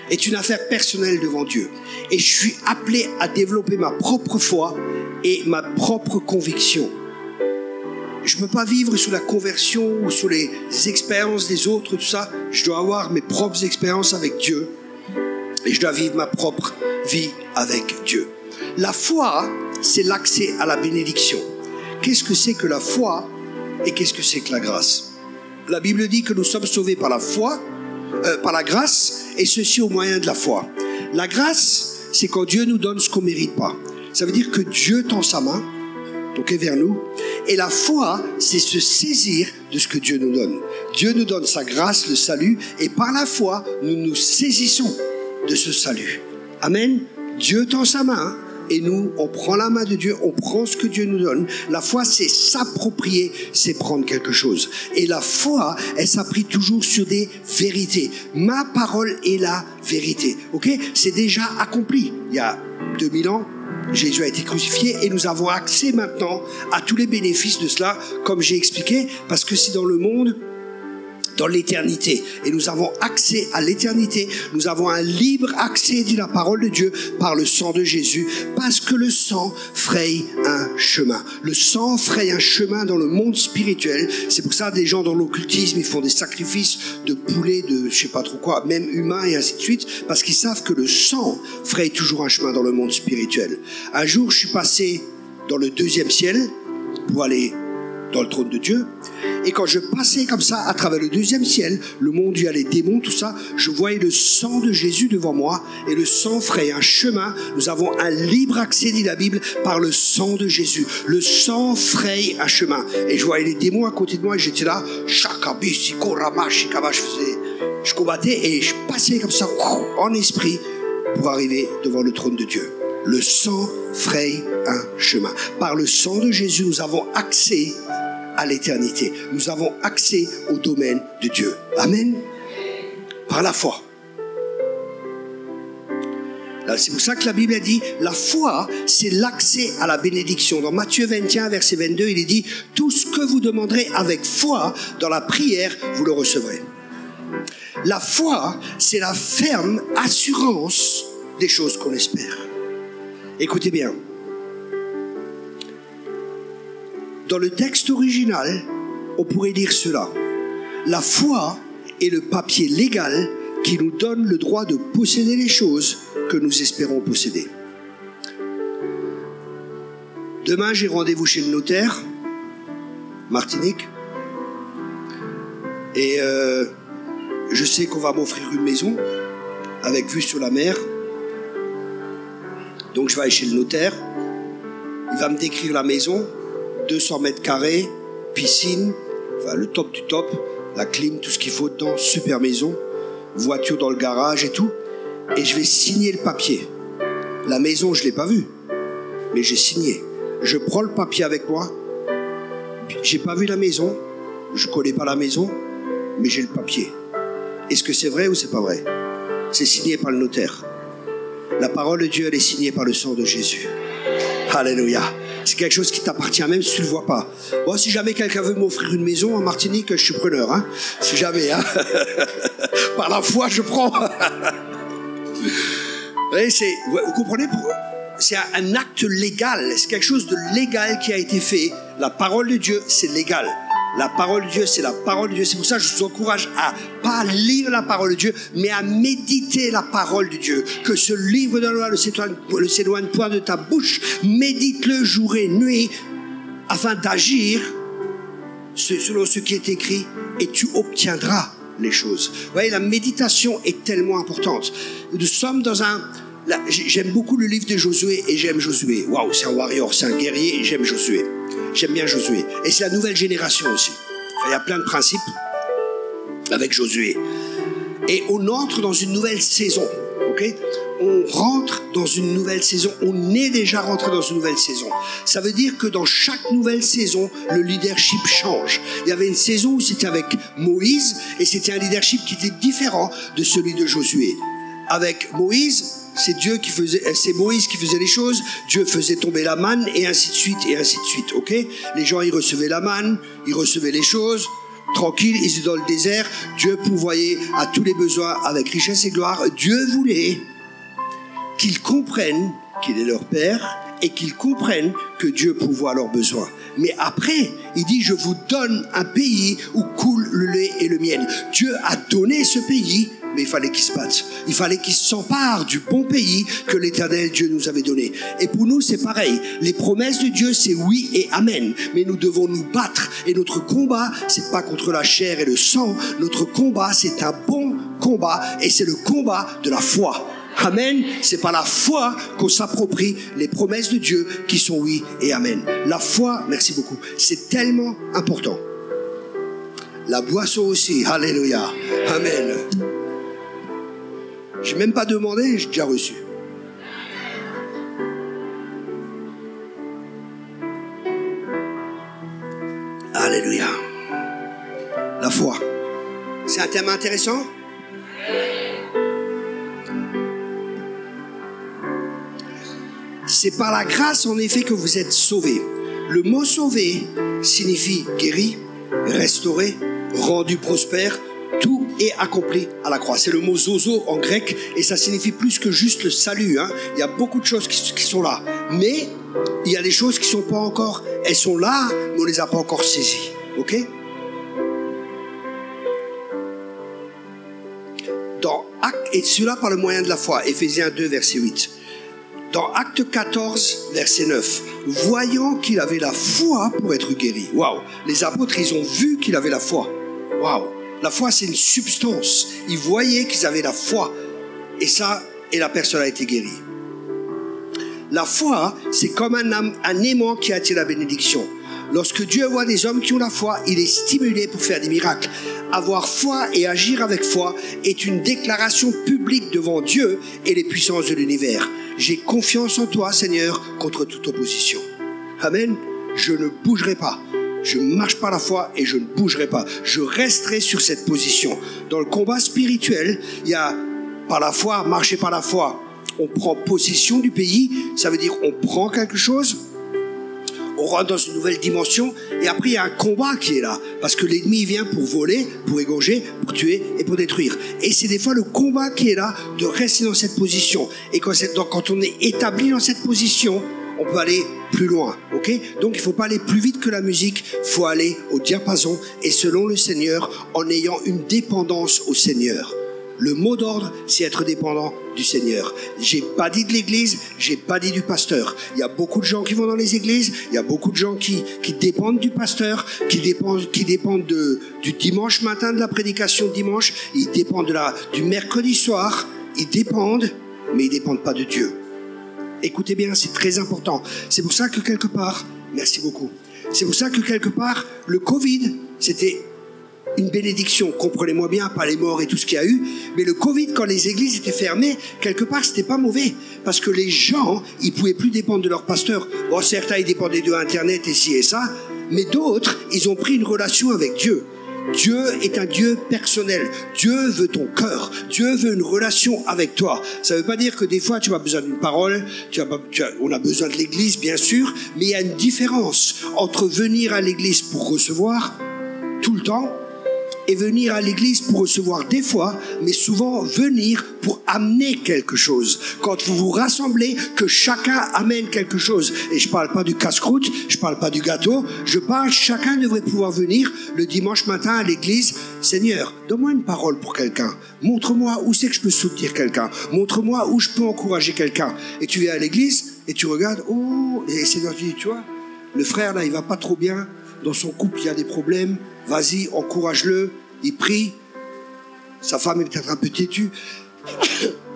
est une affaire personnelle devant Dieu. Et je suis appelé à développer ma propre foi et ma propre conviction. Je ne peux pas vivre sous la conversion ou sous les expériences des autres, tout ça. Je dois avoir mes propres expériences avec Dieu. Et je dois vivre ma propre vie avec Dieu. La foi, c'est l'accès à la bénédiction. Qu'est-ce que c'est que la foi et qu'est-ce que c'est que la grâce? La Bible dit que nous sommes sauvés par la foi, par la grâce, et ceci au moyen de la foi. La grâce, c'est quand Dieu nous donne ce qu'on ne mérite pas. Ça veut dire que Dieu tend sa main, donc est vers nous. Et la foi, c'est se saisir de ce que Dieu nous donne. Dieu nous donne sa grâce, le salut, et par la foi, nous nous saisissons de ce salut. Amen. Dieu tend sa main, et nous, on prend la main de Dieu, on prend ce que Dieu nous donne. La foi, c'est s'approprier, c'est prendre quelque chose. Et la foi, elle s'appuie toujours sur des vérités. Ma parole est la vérité. Ok? C'est déjà accompli. Il y a 2000 ans, Jésus a été crucifié et nous avons accès maintenant à tous les bénéfices de cela, comme j'ai expliqué, parce que c'est dans le monde, dans l'éternité. Et nous avons accès à l'éternité. Nous avons un libre accès, dit la parole de Dieu, par le sang de Jésus, parce que le sang fraye un chemin. Le sang fraye un chemin dans le monde spirituel. C'est pour ça que les gens dans l'occultisme, ils font des sacrifices de poulets, de je sais pas trop quoi, même humains et ainsi de suite, parce qu'ils savent que le sang fraye toujours un chemin dans le monde spirituel. Un jour, je suis passé dans le 2e ciel pour aller dans le trône de Dieu. Et quand je passais comme ça à travers le 2e ciel, le monde où il y a les démons, tout ça, je voyais le sang de Jésus devant moi, et le sang fraye un chemin. Nous avons un libre accès, dit la Bible, par le sang de Jésus. Le sang fraye un chemin. Et je voyais les démons à côté de moi, et j'étais là, je combattais et je passais comme ça en esprit pour arriver devant le trône de Dieu. Le sang fraye un chemin. Par le sang de Jésus, nous avons accès à l'éternité. Nous avons accès au domaine de Dieu. Amen. Par la foi. C'est pour ça que la Bible a dit, la foi, c'est l'accès à la bénédiction. Dans Matthieu 21, verset 22, il est dit, tout ce que vous demanderez avec foi dans la prière, vous le recevrez. La foi, c'est la ferme assurance des choses qu'on espère. Écoutez bien. Dans le texte original, on pourrait dire cela. La foi est le papier légal qui nous donne le droit de posséder les choses que nous espérons posséder. Demain, j'ai rendez-vous chez le notaire Martinique. Et je sais qu'on va m'offrir une maison avec vue sur la mer. Donc je vais aller chez le notaire. Il va me décrire la maison, 200 mètres carrés, piscine, enfin le top du top, la clim, tout ce qu'il faut dedans, super maison, voiture dans le garage et tout. Et je vais signer le papier. La maison, je ne l'ai pas vue, mais j'ai signé. Je prends le papier avec moi. J'ai pas vu la maison, je connais pas la maison, mais j'ai le papier. Est-ce que c'est vrai ou c'est pas vrai? C'est signé par le notaire. La parole de Dieu, elle est signée par le sang de Jésus. Alléluia. C'est quelque chose qui t'appartient même si tu le vois pas. Bon, si jamais quelqu'un veut m'offrir une maison en Martinique, je suis preneur. Hein. Si jamais. Hein. Par la foi, je prends. Vous comprenez pourquoi? C'est un acte légal. C'est quelque chose de légal qui a été fait. La parole de Dieu, c'est légal. La parole de Dieu, c'est la parole de Dieu. C'est pour ça que je vous encourage à pas lire la parole de Dieu, mais à méditer la parole de Dieu. Que ce livre de la loi ne s'éloigne point de ta bouche. Médite-le jour et nuit afin d'agir selon ce qui est écrit et tu obtiendras les choses. Vous voyez, la méditation est tellement importante. Nous sommes dans un... J'aime beaucoup le livre de Josué et j'aime Josué. Waouh, c'est un warrior, c'est un guerrier et j'aime Josué. J'aime bien Josué. Et c'est la nouvelle génération aussi. Il y a plein de principes avec Josué. Et on entre dans une nouvelle saison. Okay? On rentre dans une nouvelle saison. On est déjà rentré dans une nouvelle saison. Ça veut dire que dans chaque nouvelle saison, le leadership change. Il y avait une saison où c'était avec Moïse et c'était un leadership qui était différent de celui de Josué. Avec Moïse, c'est Moïse qui faisait les choses, Dieu faisait tomber la manne et ainsi de suite, ok? Les gens, ils recevaient la manne, ils recevaient les choses, tranquilles, ils étaient dans le désert, Dieu pourvoyait à tous les besoins avec richesse et gloire. Dieu voulait qu'ils comprennent qu'il est leur Père et qu'ils comprennent que Dieu pourvoit à leurs besoins. Mais après, il dit, je vous donne un pays où coule le lait et le miel. Dieu a donné ce pays, mais il fallait qu'il se batte. Il fallait qu'il s'empare du bon pays que l'Éternel Dieu nous avait donné. Et pour nous, c'est pareil. Les promesses de Dieu, c'est oui et amen. Mais nous devons nous battre. Et notre combat, c'est pas contre la chair et le sang. Notre combat, c'est un bon combat. Et c'est le combat de la foi. Amen. C'est par la foi qu'on s'approprie les promesses de Dieu qui sont oui et amen. La foi, merci beaucoup, c'est tellement important. La boisson aussi, alléluia, amen. J'ai même pas demandé, j'ai déjà reçu. Alléluia. La foi. C'est un thème intéressant? C'est par la grâce, en effet, que vous êtes sauvés. Le mot sauvé signifie guéri, restauré, rendu prospère. Tout est accompli à la croix. C'est le mot zozo en grec et ça signifie plus que juste le salut. Hein. Il y a beaucoup de choses qui sont là. Mais il y a des choses qui ne sont pas encore... Elles sont là, mais on ne les a pas encore saisies. Ok? Dans Actes, et cela par le moyen de la foi. Éphésiens 2, verset 8. Dans Acte 14, verset 9, voyant qu'il avait la foi pour être guéri. Waouh! Les apôtres, ils ont vu qu'il avait la foi. Waouh! La foi, c'est une substance. Ils voyaient qu'ils avaient la foi. Et ça, et la personne a été guérie. La foi, c'est comme un aimant qui attire la bénédiction. Lorsque Dieu voit des hommes qui ont la foi, il est stimulé pour faire des miracles. Avoir foi et agir avec foi est une déclaration publique devant Dieu et les puissances de l'univers. J'ai confiance en toi, Seigneur, contre toute opposition. Amen. Je ne bougerai pas. Je marche par la foi et je ne bougerai pas. Je resterai sur cette position. Dans le combat spirituel, il y a par la foi, marcher par la foi. On prend possession du pays. Ça veut dire on prend quelque chose. On rentre dans une nouvelle dimension et après il y a un combat qui est là parce que l'ennemi vient pour voler, pour égorger, pour tuer et pour détruire. Et c'est des fois le combat qui est là de rester dans cette position. Et quand on est établi dans cette position, on peut aller plus loin, ok? Donc il ne faut pas aller plus vite que la musique, il faut aller au diapason et selon le Seigneur en ayant une dépendance au Seigneur. Le mot d'ordre, c'est être dépendant du Seigneur. J'ai pas dit de l'église, j'ai pas dit du pasteur. Il y a beaucoup de gens qui vont dans les églises, il y a beaucoup de gens qui dépendent du pasteur, qui dépendent du dimanche matin, de la prédication de dimanche, ils dépendent du mercredi soir, ils dépendent, mais ils dépendent pas de Dieu. Écoutez bien, c'est très important. C'est pour ça que quelque part, merci beaucoup, c'est pour ça que quelque part, le Covid, c'était une bénédiction, comprenez-moi bien, pas les morts et tout ce qu'il y a eu, mais le Covid, quand les églises étaient fermées, quelque part, c'était pas mauvais, parce que les gens, ils pouvaient plus dépendre de leur pasteur. Bon, certains, ils dépendaient de Internet et ci et ça, mais d'autres, ils ont pris une relation avec Dieu. Dieu est un Dieu personnel. Dieu veut ton cœur. Dieu veut une relation avec toi. Ça ne veut pas dire que des fois, tu as besoin d'une parole, on a besoin de l'église, bien sûr, mais il y a une différence entre venir à l'église pour recevoir tout le temps et venir à l'église pour recevoir des fois, mais souvent venir pour amener quelque chose. Quand vous vous rassemblez, que chacun amène quelque chose. Et je parle pas du casse-croûte, je parle pas du gâteau, chacun devrait pouvoir venir le dimanche matin à l'église. Seigneur, donne-moi une parole pour quelqu'un. Montre-moi où c'est que je peux soutenir quelqu'un. Montre-moi où je peux encourager quelqu'un. Et tu viens à l'église et tu regardes, oh, et Seigneur, tu dis, tu vois, le frère là, il va pas trop bien. Dans son couple, il y a des problèmes. Vas-y, encourage-le. Il prie. Sa femme est peut-être un peu têtue.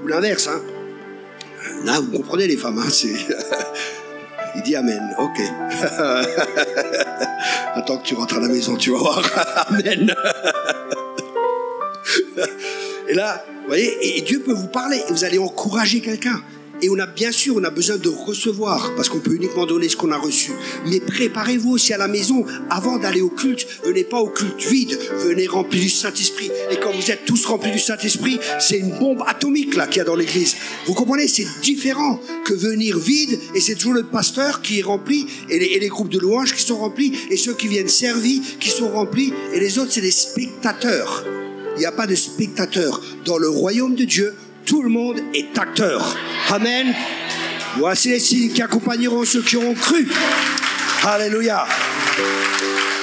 Ou l'inverse, hein. Là, vous comprenez les femmes, hein. Il dit Amen. Ok. Attends que tu rentres à la maison, tu vas voir. Amen. Et là, vous voyez, et Dieu peut vous parler. Et vous allez encourager quelqu'un. Et on a besoin de recevoir, parce qu'on peut uniquement donner ce qu'on a reçu. Mais préparez-vous aussi à la maison, avant d'aller au culte. Venez pas au culte vide, venez remplis du Saint-Esprit. Et quand vous êtes tous remplis du Saint-Esprit, c'est une bombe atomique là qu'il y a dans l'église. Vous comprenez, c'est différent que venir vide, et c'est toujours le pasteur qui est rempli, et les groupes de louanges qui sont remplis, et ceux qui viennent servir qui sont remplis, et les autres c'est des spectateurs. Il n'y a pas de spectateurs. Dans le royaume de Dieu, tout le monde est acteur. Amen. Voici les signes qui accompagneront ceux qui auront cru. Alléluia.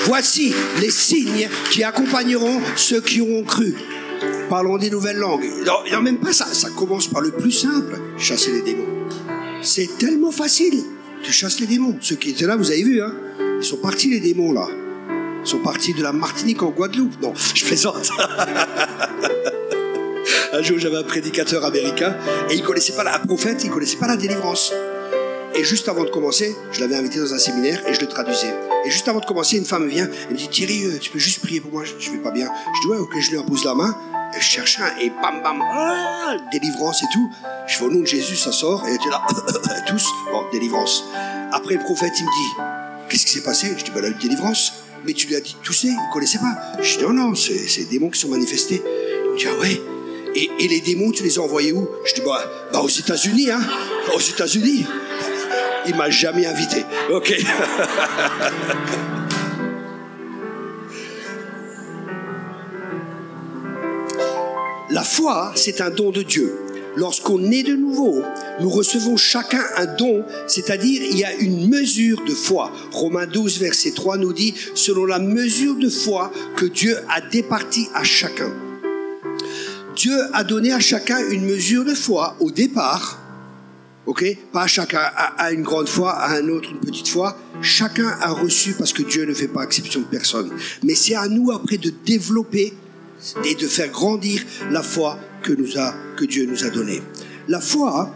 Voici les signes qui accompagneront ceux qui auront cru. Parlons des nouvelles langues. Non, même pas ça. Ça commence par le plus simple. Chasser les démons. C'est tellement facile. Tu chasses les démons. Ceux qui étaient là, vous avez vu, hein. Ils sont partis les démons là. Ils sont partis de la Martinique en Guadeloupe. Non, je plaisante. Un jour, j'avais un prédicateur américain et il connaissait pas un prophète, il connaissait pas la délivrance. Et juste avant de commencer, je l'avais invité dans un séminaire et je le traduisais. Et juste avant de commencer, une femme vient et me dit Thierry, tu peux juste prier pour moi, je vais pas bien. Je dis ouais, ok, je lui impose la main. Et je cherche un et bam bam, délivrance et tout. Je fais au nom de Jésus, ça sort et elle était là, tous, bon, délivrance. Après le prophète, il me dit qu'est-ce qui s'est passé? Je dis ben là, une délivrance. Mais tu lui as dit de tousser, il ne connaissait pas. Je dis non, c'est les démons qui sont manifestés. Il me dit ah ouais. Et les démons, tu les as envoyés où? Je dis bah aux États-Unis, hein. Aux États-Unis. Il m'a jamais invité. Ok. La foi, c'est un don de Dieu. Lorsqu'on est de nouveau, nous recevons chacun un don, c'est-à-dire il y a une mesure de foi. Romains 12, verset 3 nous dit, selon la mesure de foi que Dieu a départie à chacun. Dieu a donné à chacun une mesure de foi au départ, ok? Pas chacun a une grande foi, à un autre une petite foi. Chacun a reçu parce que Dieu ne fait pas exception de personne. Mais c'est à nous après de développer et de faire grandir la foi que Dieu nous a donnée. La foi,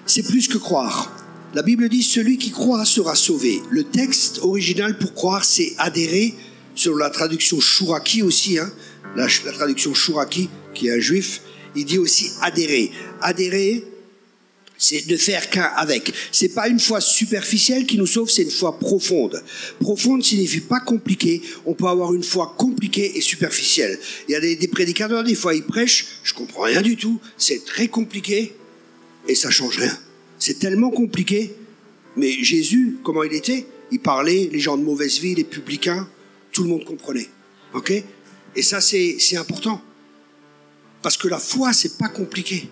c'est plus que croire. La Bible dit, celui qui croit sera sauvé. Le texte original pour croire, c'est adhérer, selon la traduction Chouraki aussi, hein. La traduction Chouraki, qui est un juif, il dit aussi adhérer. Adhérer, c'est ne faire qu'un avec. C'est pas une foi superficielle qui nous sauve, c'est une foi profonde. Profonde signifie pas compliqué. On peut avoir une foi compliquée et superficielle. Il y a des prédicateurs, des fois ils prêchent, je comprends rien du tout, c'est très compliqué et ça change rien. C'est tellement compliqué. Mais Jésus, comment il était? Il parlait, les gens de mauvaise vie, les publicains, tout le monde comprenait. Ok? Et ça, c'est important. Parce que la foi, c'est pas compliqué.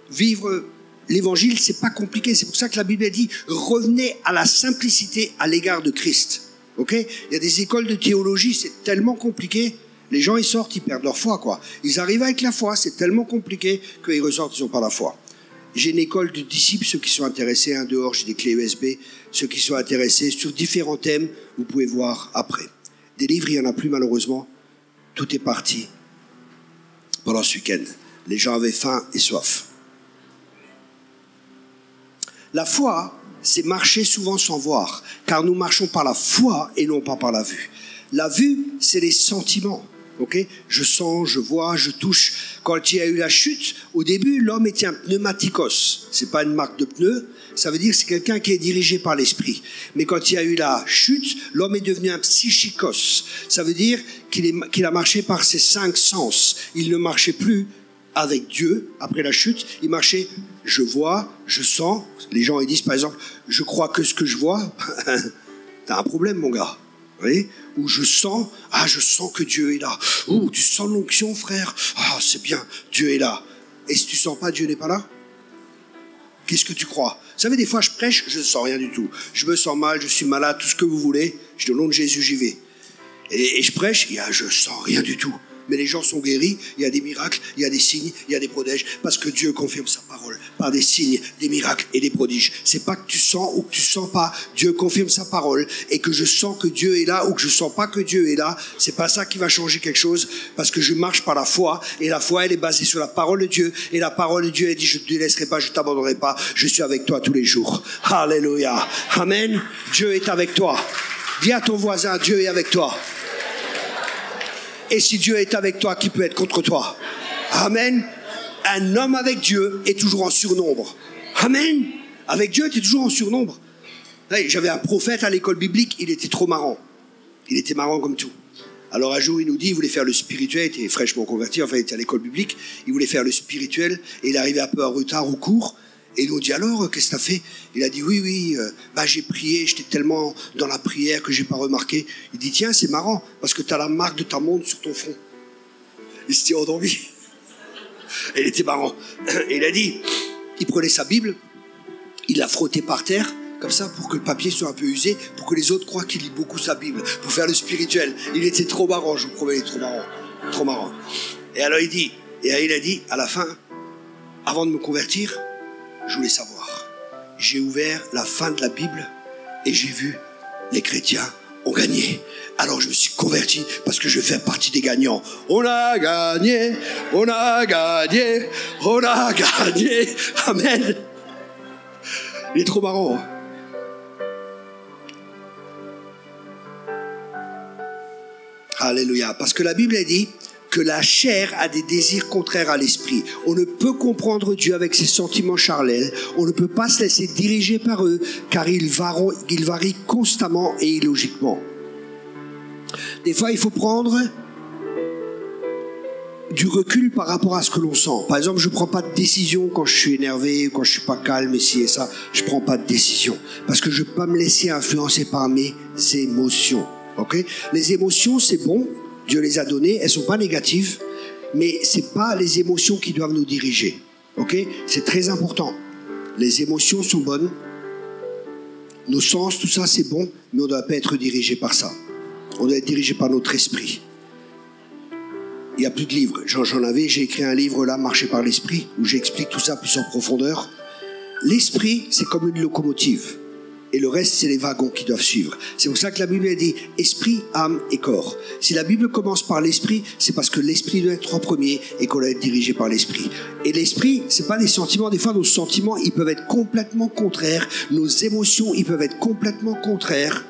Vivre l'évangile, c'est pas compliqué. C'est pour ça que la Bible dit, revenez à la simplicité à l'égard de Christ. Ok? Il y a des écoles de théologie, c'est tellement compliqué. Les gens, ils sortent, ils perdent leur foi, quoi. Ils arrivent avec la foi, c'est tellement compliqué qu'ils ressortent, ils n'ont pas la foi. J'ai une école de disciples, ceux qui sont intéressés, dehors, j'ai des clés USB, ceux qui sont intéressés sur différents thèmes, vous pouvez voir après. Des livres, il n'y en a plus malheureusement, tout est parti pendant ce week-end. Les gens avaient faim et soif. La foi, c'est marcher souvent sans voir, car nous marchons par la foi et non pas par la vue. La vue, c'est les sentiments. Okay, je sens, je vois, je touche. Quand il y a eu la chute, au début, l'homme était un pneumatikos. C'est pas une marque de pneus. Ça veut dire que c'est quelqu'un qui est dirigé par l'esprit. Mais quand il y a eu la chute, l'homme est devenu un psychikos. Ça veut dire qu'il a marché par ses 5 sens. Il ne marchait plus avec Dieu après la chute. Il marchait, je vois, je sens. Les gens ils disent par exemple, je crois que ce que je vois. T'as un problème, mon gars. Vous voyez? Où je sens que Dieu est là. Oh, tu sens l'onction, frère? Ah, c'est bien, Dieu est là. Et si tu sens pas, Dieu n'est pas là? Qu'est-ce que tu crois? Vous savez, des fois, je prêche, je ne sens rien du tout. Je me sens mal, je suis malade, tout ce que vous voulez. Je dis au nom de Jésus, j'y vais. Et je prêche, je sens rien du tout. Mais les gens sont guéris, il y a des miracles, il y a des signes, il y a des prodiges, parce que Dieu confirme sa parole par des signes, des miracles et des prodiges. C'est pas que tu sens ou que tu sens pas, Dieu confirme sa parole, et que je sens que Dieu est là ou que je sens pas que Dieu est là, c'est pas ça qui va changer quelque chose, parce que je marche par la foi, et la foi elle est basée sur la parole de Dieu, et la parole de Dieu elle dit je te laisserai pas, je t'abandonnerai pas, je suis avec toi tous les jours. Alléluia. Amen. Dieu est avec toi. Dis à ton voisin, Dieu est avec toi. Et si Dieu est avec toi, qui peut être contre toi? Amen. Un homme avec Dieu est toujours en surnombre. Amen. Avec Dieu, tu es toujours en surnombre. J'avais un prophète à l'école biblique, il était trop marrant. Il était marrant comme tout. Alors un jour, il nous dit, il voulait faire le spirituel, il était fraîchement converti, enfin il était à l'école biblique, il voulait faire le spirituel, et il arrivait un peu en retard au cours. Et il nous dit alors, qu'est-ce que t'as fait? Il a dit oui, j'ai prié, j'étais tellement dans la prière que j'ai pas remarqué. Il dit tiens, c'est marrant, parce que t'as la marque de ta montre sur ton front. Il se tient endormi. Et il était marrant. Et il a dit, il prenait sa Bible, il l'a frotté par terre, comme ça, pour que le papier soit un peu usé, pour que les autres croient qu'il lit beaucoup sa Bible, pour faire le spirituel. Il était trop marrant, je vous promets, il est trop marrant. Trop marrant. Et alors il a dit, à la fin, avant de me convertir, je voulais savoir. J'ai ouvert la fin de la Bible et j'ai vu les chrétiens ont gagné. Alors je me suis converti parce que je fais partie des gagnants. On a gagné, on a gagné, on a gagné. Amen. Il est trop marrant. Alléluia. Parce que la Bible a dit que la chair a des désirs contraires à l'esprit. On ne peut comprendre Dieu avec ses sentiments charnels. On ne peut pas se laisser diriger par eux, car ils varient constamment et illogiquement. Des fois, il faut prendre du recul par rapport à ce que l'on sent. Par exemple, je ne prends pas de décision quand je suis énervé, quand je ne suis pas calme, et ci et ça. Je ne prends pas de décision. Parce que je ne peux pas me laisser influencer par mes émotions. Okay? Les émotions, c'est bon. Dieu les a données, elles ne sont pas négatives, mais ce n'est pas les émotions qui doivent nous diriger. Okay? C'est très important. Les émotions sont bonnes, nos sens, tout ça c'est bon, mais on ne doit pas être dirigé par ça. On doit être dirigé par notre esprit. Il n'y a plus de livres. J'ai écrit un livre là, Marcher par l'esprit, où j'explique tout ça plus en profondeur. L'esprit, c'est comme une locomotive. Et le reste, c'est les wagons qui doivent suivre. C'est pour ça que la Bible dit esprit, âme et corps. Si la Bible commence par l'esprit, c'est parce que l'esprit doit être en premier et qu'on doit être dirigé par l'esprit. Et l'esprit, c'est pas des sentiments. Des fois, nos sentiments, ils peuvent être complètement contraires. Nos émotions, ils peuvent être complètement contraires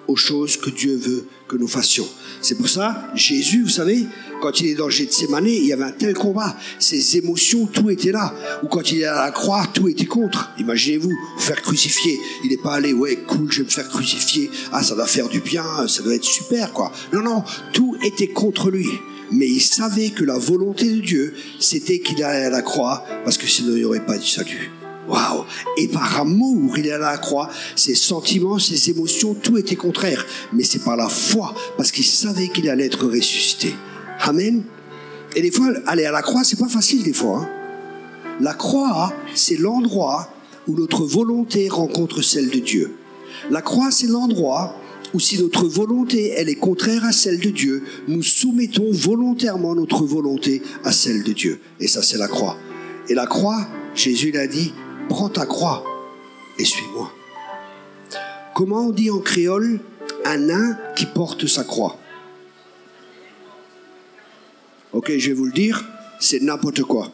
aux choses que Dieu veut que nous fassions. C'est pour ça, Jésus, vous savez, quand il est dans Gethsémane, il y avait un tel combat. Ses émotions, tout était là. Ou quand il est à la croix, tout était contre. Imaginez-vous, faire crucifier. Il n'est pas allé, ouais, cool, je vais me faire crucifier. Ah, ça va faire du bien, ça doit être super, quoi. Non, tout était contre lui. Mais il savait que la volonté de Dieu, c'était qu'il allait à la croix, parce que sinon il n'y aurait pas de salut. Waouh! Et par amour, il est à la croix. Ses sentiments, ses émotions, tout était contraire. Mais c'est par la foi, parce qu'il savait qu'il allait être ressuscité. Amen. Et des fois, aller à la croix, c'est pas facile des fois. Hein. La croix, c'est l'endroit où notre volonté rencontre celle de Dieu. La croix, c'est l'endroit ou si notre volonté, elle est contraire à celle de Dieu, nous soumettons volontairement notre volonté à celle de Dieu. Et ça, c'est la croix. Et la croix, Jésus l'a dit, prends ta croix et suis-moi. Comment on dit en créole un nain qui porte sa croix? Ok, je vais vous le dire, c'est n'importe quoi.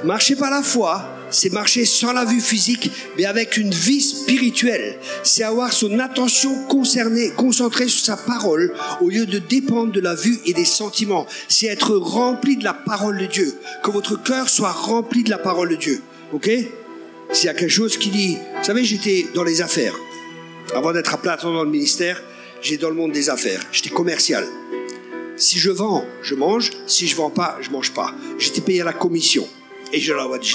Marcher par la foi, c'est marcher sans la vue physique, mais avec une vie spirituelle. C'est avoir son attention concentrée sur sa parole, au lieu de dépendre de la vue et des sentiments. C'est être rempli de la parole de Dieu. Que votre cœur soit rempli de la parole de Dieu. Ok? S'il y a quelque chose qui dit... Vous savez, j'étais dans les affaires. Avant d'être à plein temps dans le ministère, j'étais dans le monde des affaires. J'étais commercial. Si je vends, je mange. Si je vends pas, je mange pas. J'étais payé à la commission. Et j'étais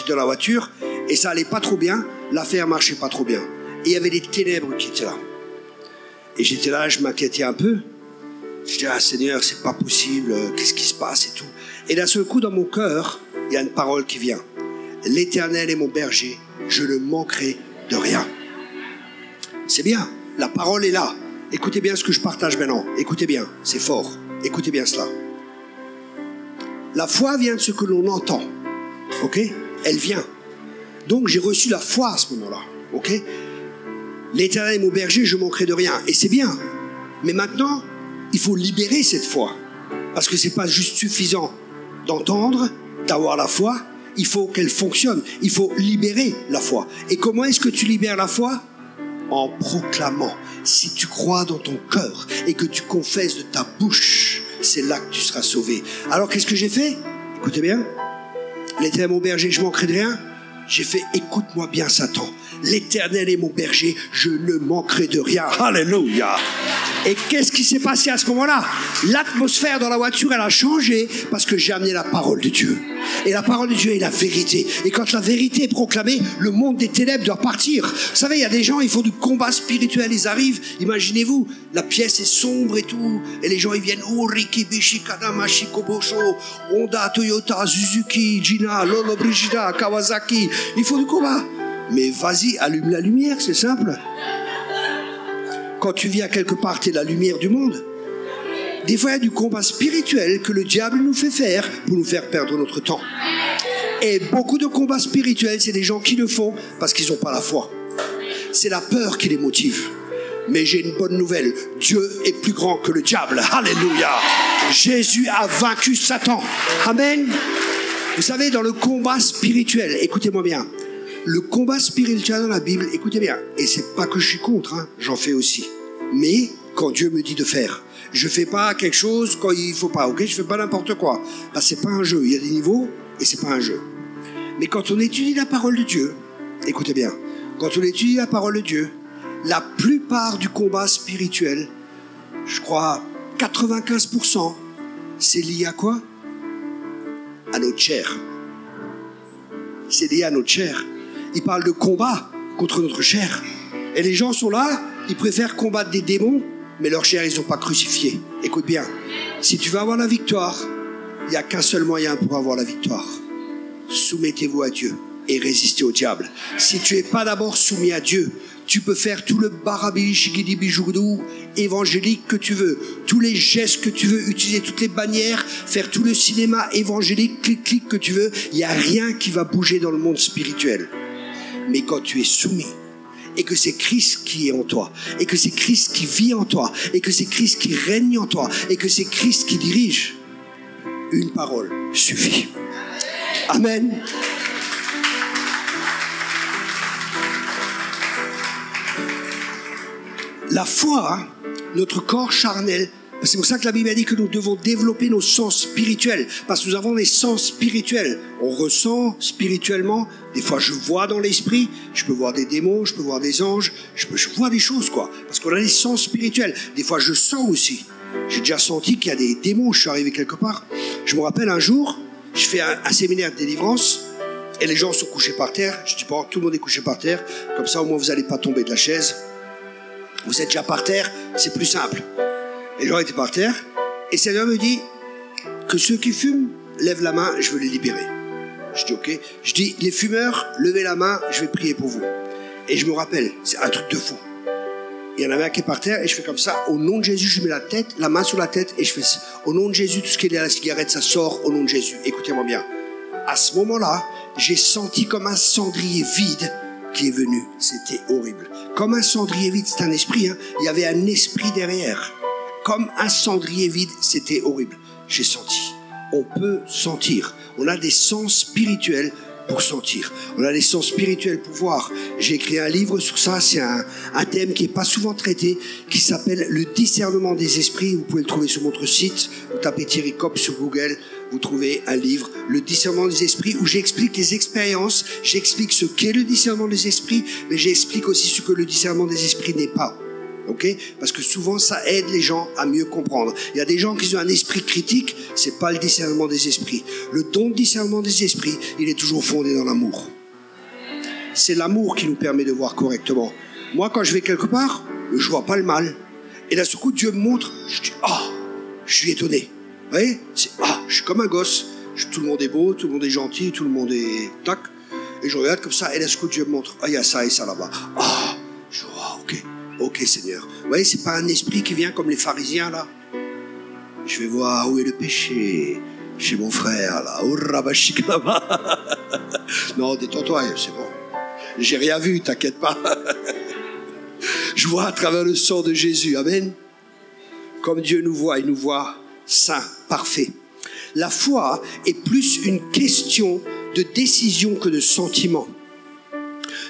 dans la voiture, et ça allait pas trop bien, l'affaire marchait pas trop bien. Et il y avait des ténèbres qui étaient là. Et j'étais là, je m'inquiétais un peu. Je disais, ah Seigneur, c'est pas possible, qu'est-ce qui se passe et tout. Et d'un seul coup, dans mon cœur, il y a une parole qui vient. L'Éternel est mon berger, je ne manquerai de rien. C'est bien, la parole est là. Écoutez bien ce que je partage maintenant. Écoutez bien, c'est fort. Écoutez bien cela. La foi vient de ce que l'on entend. Ok, elle vient. Donc j'ai reçu la foi à ce moment-là. Ok, l'Éternel est mon berger, je manquerai de rien. Et c'est bien. Mais maintenant, il faut libérer cette foi, parce que c'est pas juste suffisant d'entendre, d'avoir la foi. Il faut qu'elle fonctionne. Il faut libérer la foi. Et comment est-ce que tu libères la foi? En proclamant. Si tu crois dans ton cœur et que tu confesses de ta bouche, c'est là que tu seras sauvé. Alors qu'est-ce que j'ai fait? Écoutez bien. L'Éternel est mon berger, je manquerai de rien. J'ai fait, écoute-moi bien Satan. L'Éternel est mon berger, je ne manquerai de rien. Alléluia. Et qu'est-ce qui s'est passé à ce moment-là? L'atmosphère dans la voiture, elle a changé parce que j'ai amené la parole de Dieu. Et la parole de Dieu est la vérité. Et quand la vérité est proclamée, le monde des ténèbres doit partir. Vous savez, il y a des gens, ils font du combat spirituel, ils arrivent, imaginez-vous, la pièce est sombre et tout, et les gens ils viennent, oh, Riki, Bishi, Kadama, Shikobosho, Honda, Toyota, Suzuki, Jina, Lolo, Brigida, Kawasaki, ils font du combat. Mais vas-y, allume la lumière, c'est simple. Quand tu viens quelque part, tu es la lumière du monde. Des fois, il y a du combat spirituel que le diable nous fait faire pour nous faire perdre notre temps. Et beaucoup de combats spirituels, c'est des gens qui le font parce qu'ils n'ont pas la foi. C'est la peur qui les motive. Mais j'ai une bonne nouvelle. Dieu est plus grand que le diable. Alléluia. Jésus a vaincu Satan. Amen. Vous savez, dans le combat spirituel, écoutez-moi bien. Le combat spirituel dans la Bible, écoutez bien, et c'est pas que je suis contre, hein, j'en fais aussi. Mais quand Dieu me dit de faire, je fais pas quelque chose quand il faut pas, ok? Je fais pas n'importe quoi. Là, c'est pas un jeu, il y a des niveaux et c'est pas un jeu. Mais quand on étudie la parole de Dieu, écoutez bien, quand on étudie la parole de Dieu, la plupart du combat spirituel, je crois 95%, c'est lié à quoi? À notre chair. C'est lié à notre chair. Il parle de combat contre notre chair. Et les gens sont là, ils préfèrent combattre des démons, mais leur chair, ils n'ont pas crucifié. Écoute bien, si tu veux avoir la victoire, il n'y a qu'un seul moyen pour avoir la victoire. Soumettez-vous à Dieu et résistez au diable. Si tu n'es pas d'abord soumis à Dieu, tu peux faire tout le barabili-shigidi-bijoudou évangélique que tu veux, tous les gestes que tu veux, utiliser toutes les bannières, faire tout le cinéma évangélique, clic-clic que tu veux, il n'y a rien qui va bouger dans le monde spirituel. Mais quand tu es soumis, et que c'est Christ qui est en toi, et que c'est Christ qui vit en toi, et que c'est Christ qui règne en toi, et que c'est Christ qui dirige, une parole suffit. Amen. La foi, notre corps charnel, c'est pour ça que la Bible a dit que nous devons développer nos sens spirituels, parce que nous avons des sens spirituels. On ressent spirituellement, des fois je vois dans l'esprit, je peux voir des démons, je peux voir des anges, je vois des choses quoi, parce qu'on a des sens spirituels. Des fois je sens aussi. J'ai déjà senti qu'il y a des démons, je suis arrivé quelque part. Je me rappelle un jour, je fais un séminaire de délivrance, et les gens sont couchés par terre. Je dis bon, tout le monde est couché par terre, comme ça au moins vous n'allez pas tomber de la chaise. Vous êtes déjà par terre, c'est plus simple. Et Jean était par terre. Et le Seigneur me dit que ceux qui fument, lèvent la main, je veux les libérer. Je dis ok. Je dis les fumeurs, levez la main, je vais prier pour vous. Et je me rappelle, c'est un truc de fou. Il y en avait un qui est par terre et je fais comme ça. Au nom de Jésus, je mets la main sur la tête et je fais ça. Au nom de Jésus, tout ce qui est dans la cigarette, ça sort au nom de Jésus. Écoutez-moi bien. À ce moment-là, j'ai senti comme un cendrier vide qui est venu. C'était horrible. Comme un cendrier vide, c'est un esprit. Hein. Il y avait un esprit derrière. Comme un cendrier vide, c'était horrible. J'ai senti. On peut sentir. On a des sens spirituels pour sentir. On a des sens spirituels pour voir. J'ai écrit un livre sur ça. C'est un thème qui n'est pas souvent traité, qui s'appelle le discernement des esprits. Vous pouvez le trouver sur notre site. Vous tapez Thierry Kopp sur Google. Vous trouvez un livre, le discernement des esprits, où j'explique les expériences, j'explique ce qu'est le discernement des esprits, mais j'explique aussi ce que le discernement des esprits n'est pas. Ok ? Parce que souvent, ça aide les gens à mieux comprendre. Il y a des gens qui ont un esprit critique, c'est pas le discernement des esprits. Le don de discernement des esprits, il est toujours fondé dans l'amour. C'est l'amour qui nous permet de voir correctement. Moi, quand je vais quelque part, je vois pas le mal. Et d'un seul coup, Dieu me montre, je dis, je suis étonné. Vous voyez, je suis comme un gosse. Tout le monde est beau, tout le monde est gentil, tout le monde est tac. Et je regarde comme ça, et là, ce coup, Dieu me montre, il y a ça et ça là-bas. Je vois, ok, Seigneur. Vous voyez, c'est pas un esprit qui vient comme les pharisiens là. Je vais voir où est le péché chez mon frère là. Non, détends-toi, c'est bon. J'ai rien vu, t'inquiète pas. Je vois à travers le sang de Jésus, amen. Comme Dieu nous voit, il nous voit saint, parfait. La foi est plus une question de décision que de sentiment.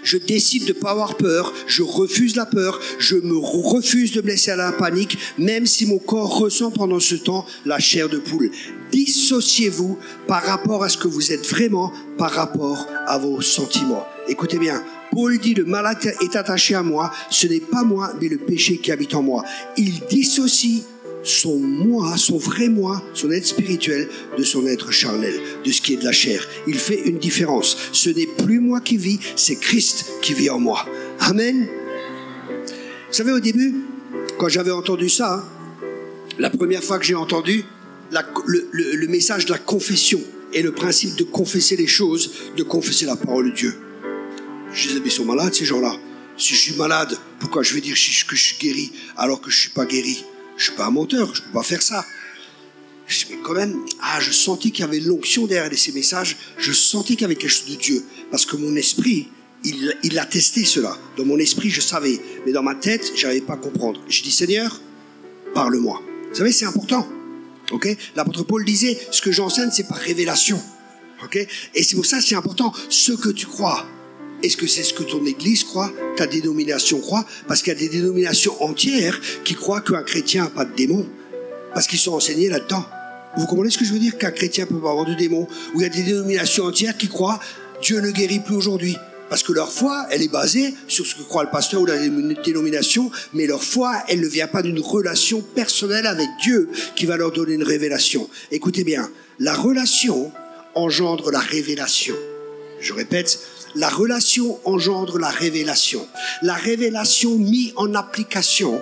Je décide de ne pas avoir peur, je refuse la peur, je me refuse de me laisser à la panique, même si mon corps ressent pendant ce temps la chair de poule. Dissociez-vous par rapport à ce que vous êtes vraiment, par rapport à vos sentiments. Écoutez bien, Paul dit, le malade est attaché à moi, ce n'est pas moi, mais le péché qui habite en moi. Il dissocie son moi, son vrai moi, son être spirituel de son être charnel, de ce qui est de la chair. Il fait une différence. Ce n'est plus moi qui vis, c'est Christ qui vit en moi. Amen. Vous savez, au début, quand j'avais entendu ça, la première fois que j'ai entendu le message de la confession et le principe de confesser les choses, de confesser la parole de Dieu. Je disais, mais ils sont malades ces gens-là. Si je suis malade, pourquoi je vais dire que je suis guéri alors que je ne suis pas guéri? Je ne suis pas un menteur, je ne peux pas faire ça. Mais quand même, je sentais qu'il y avait l'onction derrière ces messages, je sentais qu'il y avait quelque chose de Dieu. Parce que mon esprit, il attestait cela. Dans mon esprit, je savais. Mais dans ma tête, je n'arrivais pas à comprendre. Je dis, Seigneur, parle-moi. Vous savez, c'est important. Okay? L'apôtre Paul disait, ce que j'enseigne, c'est par révélation. Okay? Et c'est pour ça que c'est important, ce que tu crois. Est-ce que c'est ce que ton église croit, ta dénomination croit? Parce qu'il y a des dénominations entières qui croient qu'un chrétien n'a pas de démons. Parce qu'ils sont enseignés là-dedans. Vous comprenez ce que je veux dire? Qu'un chrétien peut pas avoir de démons. Ou il y a des dénominations entières qui croient Dieu ne guérit plus aujourd'hui. Parce que leur foi, elle est basée sur ce que croit le pasteur ou la dénomination, mais leur foi, elle ne vient pas d'une relation personnelle avec Dieu qui va leur donner une révélation. Écoutez bien, la relation engendre la révélation. Je répète, la relation engendre la révélation. La révélation mise en application.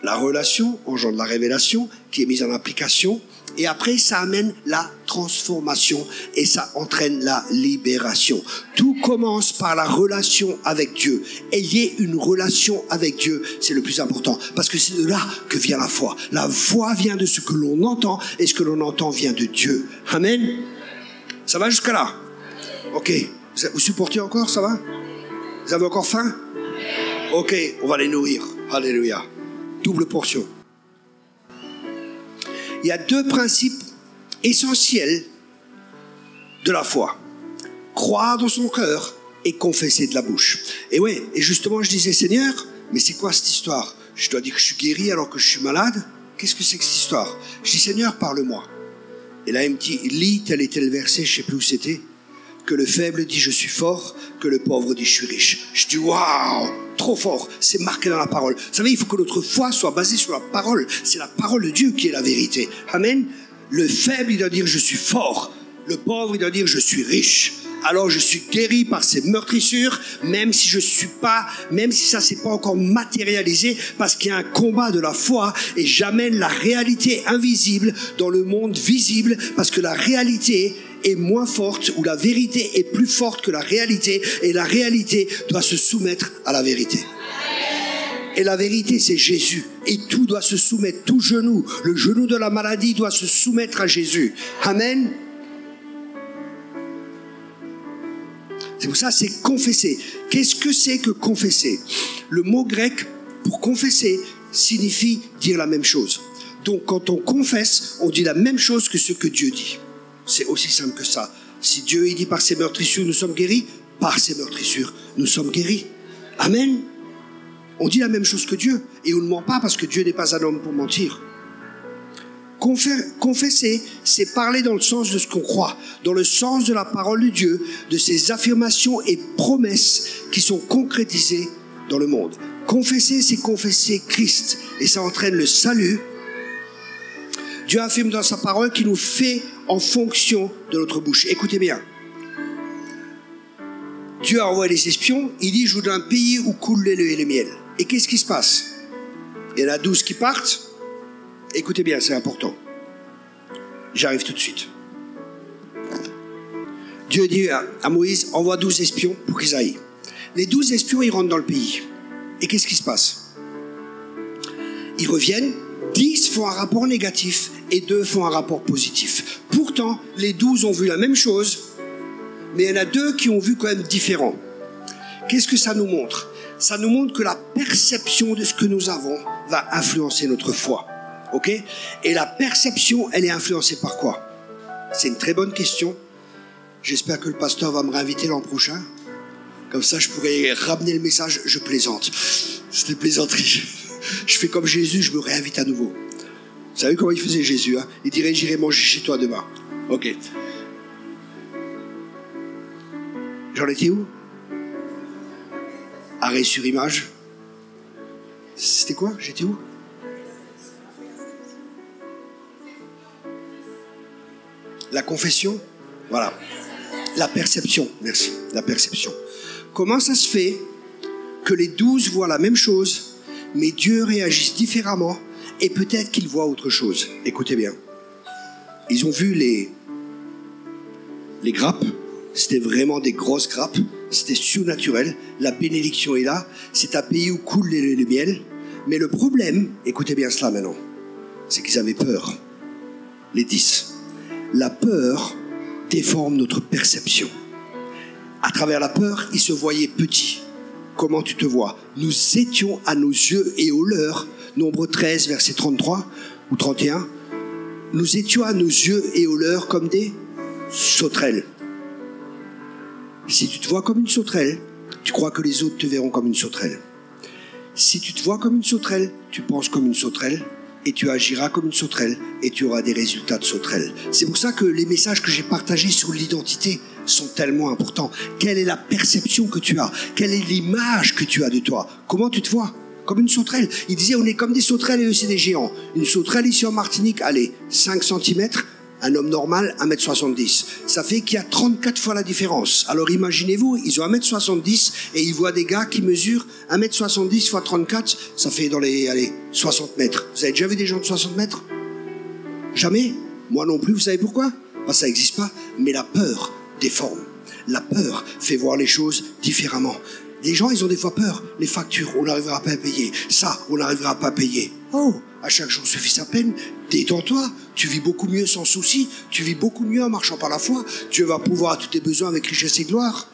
La relation engendre la révélation qui est mise en application. Et après, ça amène la transformation et ça entraîne la libération. Tout commence par la relation avec Dieu. Ayez une relation avec Dieu, c'est le plus important. Parce que c'est de là que vient la foi. La foi vient de ce que l'on entend et ce que l'on entend vient de Dieu. Amen. Ça va jusqu'à là? Ok. Vous supportez encore, ça va? Vous avez encore faim? Ok, on va les nourrir. Alléluia. Double portion. Il y a deux principes essentiels de la foi. Croire dans son cœur et confesser de la bouche. Et ouais, et justement je disais, Seigneur, mais c'est quoi cette histoire? Je dois dire que je suis guéri alors que je suis malade? Qu'est-ce que c'est que cette histoire? Je dis, Seigneur, parle-moi. Et là il me dit, lis tel et tel verset, je ne sais plus où c'était. Que le faible dit je suis fort, que le pauvre dit je suis riche. Je dis waouh, trop fort, c'est marqué dans la parole. Vous savez, il faut que notre foi soit basée sur la parole. C'est la parole de Dieu qui est la vérité. Amen. Le faible, il doit dire je suis fort. Le pauvre, il doit dire je suis riche. alors je suis guéri par ces meurtrissures, même si ça s'est pas encore matérialisé, parce qu'il y a un combat de la foi et j'amène la réalité invisible dans le monde visible, parce que la réalité est moins forte, ou la vérité est plus forte que la réalité, et la réalité doit se soumettre à la vérité. Et la vérité, c'est Jésus. Et tout doit se soumettre, tout genou. Le genou de la maladie doit se soumettre à Jésus. Amen. C'est pour ça, c'est confesser. Qu'est-ce que c'est que confesser? Le mot grec pour confesser signifie dire la même chose. Donc, quand on confesse, on dit la même chose que ce que Dieu dit. C'est aussi simple que ça. Si Dieu il dit par ses meurtrissures, nous sommes guéris, par ses meurtrissures, nous sommes guéris. Amen. On dit la même chose que Dieu. Et on ne ment pas parce que Dieu n'est pas un homme pour mentir. Confesser, c'est parler dans le sens de ce qu'on croit, dans le sens de la parole de Dieu, de ses affirmations et promesses qui sont concrétisées dans le monde. Confesser, c'est confesser Christ. Et ça entraîne le salut. Dieu affirme dans sa parole qu'il nous fait en fonction de notre bouche. Écoutez bien. Dieu a envoyé des espions. Il dit, je vous donne un pays où coule le lait et le miel. Et qu'est-ce qui se passe? Il y en a 12 qui partent. Écoutez bien, c'est important. J'arrive tout de suite. Dieu dit à Moïse, envoie 12 espions pour qu'ils aillent. Les 12 espions, ils rentrent dans le pays. Et qu'est-ce qui se passe? Ils reviennent, 10 font un rapport négatif et 2 font un rapport positif. Pourtant, les 12 ont vu la même chose, mais il y en a 2 qui ont vu quand même différent. Qu'est-ce que ça nous montre? Ça nous montre que la perception de ce que nous avons va influencer notre foi. Ok? Et la perception, elle est influencée par quoi? C'est une très bonne question. J'espère que le pasteur va me réinviter l'an prochain. Comme ça, je pourrai ramener le message. Je plaisante. C'était plaisanterie. Je fais comme Jésus, je me réinvite à nouveau. Vous savez comment il faisait Jésus, hein? Il dirait, j'irai manger chez toi demain. Ok. J'en étais où? Arrêt sur image. C'était quoi? J'étais où? La confession. Voilà. La perception. Merci. La perception. Comment ça se fait que les 12 voient la même chose, mais Dieu réagisse différemment et peut-être qu'ils voient autre chose? Écoutez bien. Ils ont vu les grappes. C'était vraiment des grosses grappes. C'était surnaturel. La bénédiction est là. C'est un pays où coule le miel. Mais le problème, écoutez bien cela maintenant, c'est qu'ils avaient peur. Les 10. La peur déforme notre perception. À travers la peur, ils se voyaient petits. Comment tu te vois? Nous étions à nos yeux et aux leurs, Nombre 13, verset 33 ou 31, nous étions à nos yeux et aux leurs comme des sauterelles. Si tu te vois comme une sauterelle, tu crois que les autres te verront comme une sauterelle. Si tu te vois comme une sauterelle, tu penses comme une sauterelle et tu agiras comme une sauterelle et tu auras des résultats de sauterelle. C'est pour ça que les messages que j'ai partagés sur l'identité sont tellement importants. Quelle est la perception que tu as? Quelle est l'image que tu as de toi? Comment tu te vois? Comme une sauterelle. Il disait, on est comme des sauterelles et eux, c'est des géants. Une sauterelle ici en Martinique, allez, 5 cm. Un homme normal, 1m70. Ça fait qu'il y a 34 fois la différence. Alors imaginez-vous, ils ont 1m70 et ils voient des gars qui mesurent 1m70 x 34, ça fait dans les 60 mètres. Vous avez déjà vu des gens de 60 mètres? Jamais? Moi non plus, vous savez pourquoi? Parce que ça n'existe pas. Mais la peur déforme. La peur fait voir les choses différemment. Les gens, ils ont des fois peur. Les factures, on n'arrivera pas à payer. Ça, on n'arrivera pas à payer. Oh, à chaque jour suffit sa peine. Détends-toi. Tu vis beaucoup mieux sans souci. Tu vis beaucoup mieux en marchant par la foi. Dieu va pouvoir à tous tes besoins avec richesse et gloire.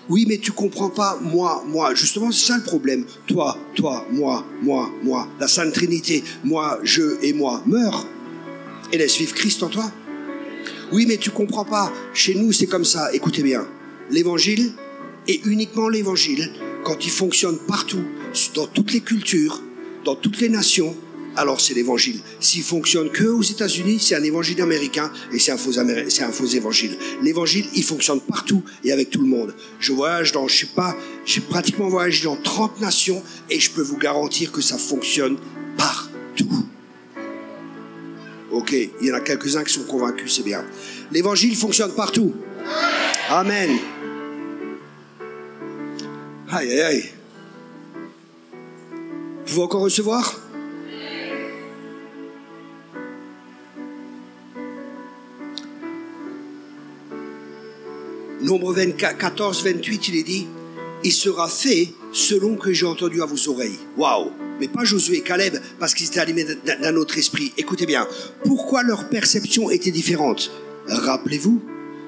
Oui, mais tu comprends pas. Moi. Justement, c'est ça le problème. Toi, moi. La Sainte Trinité. Moi, je et moi. Meurs. Et laisse vivre Christ en toi. Oui, mais tu comprends pas. Chez nous, c'est comme ça. Écoutez bien. L'évangile, et uniquement l'évangile, quand il fonctionne partout, dans toutes les cultures, dans toutes les nations, alors c'est l'évangile. S'il fonctionne que aux États-Unis, c'est un évangile américain et c'est un faux évangile. L'évangile, il fonctionne partout et avec tout le monde. Je voyage dans, j'ai pratiquement voyagé dans 30 nations et je peux vous garantir que ça fonctionne partout. Ok, il y en a quelques-uns qui sont convaincus, c'est bien. L'évangile fonctionne partout. Amen. Aïe, aïe, aïe. Vous pouvez encore recevoir? Nombre 14, 28, il est dit, il sera fait selon que j'ai entendu à vos oreilles. Waouh! Mais pas Josué et Caleb, parce qu'ils étaient animés d'un autre esprit. Écoutez bien, pourquoi leur perception était différente? Rappelez-vous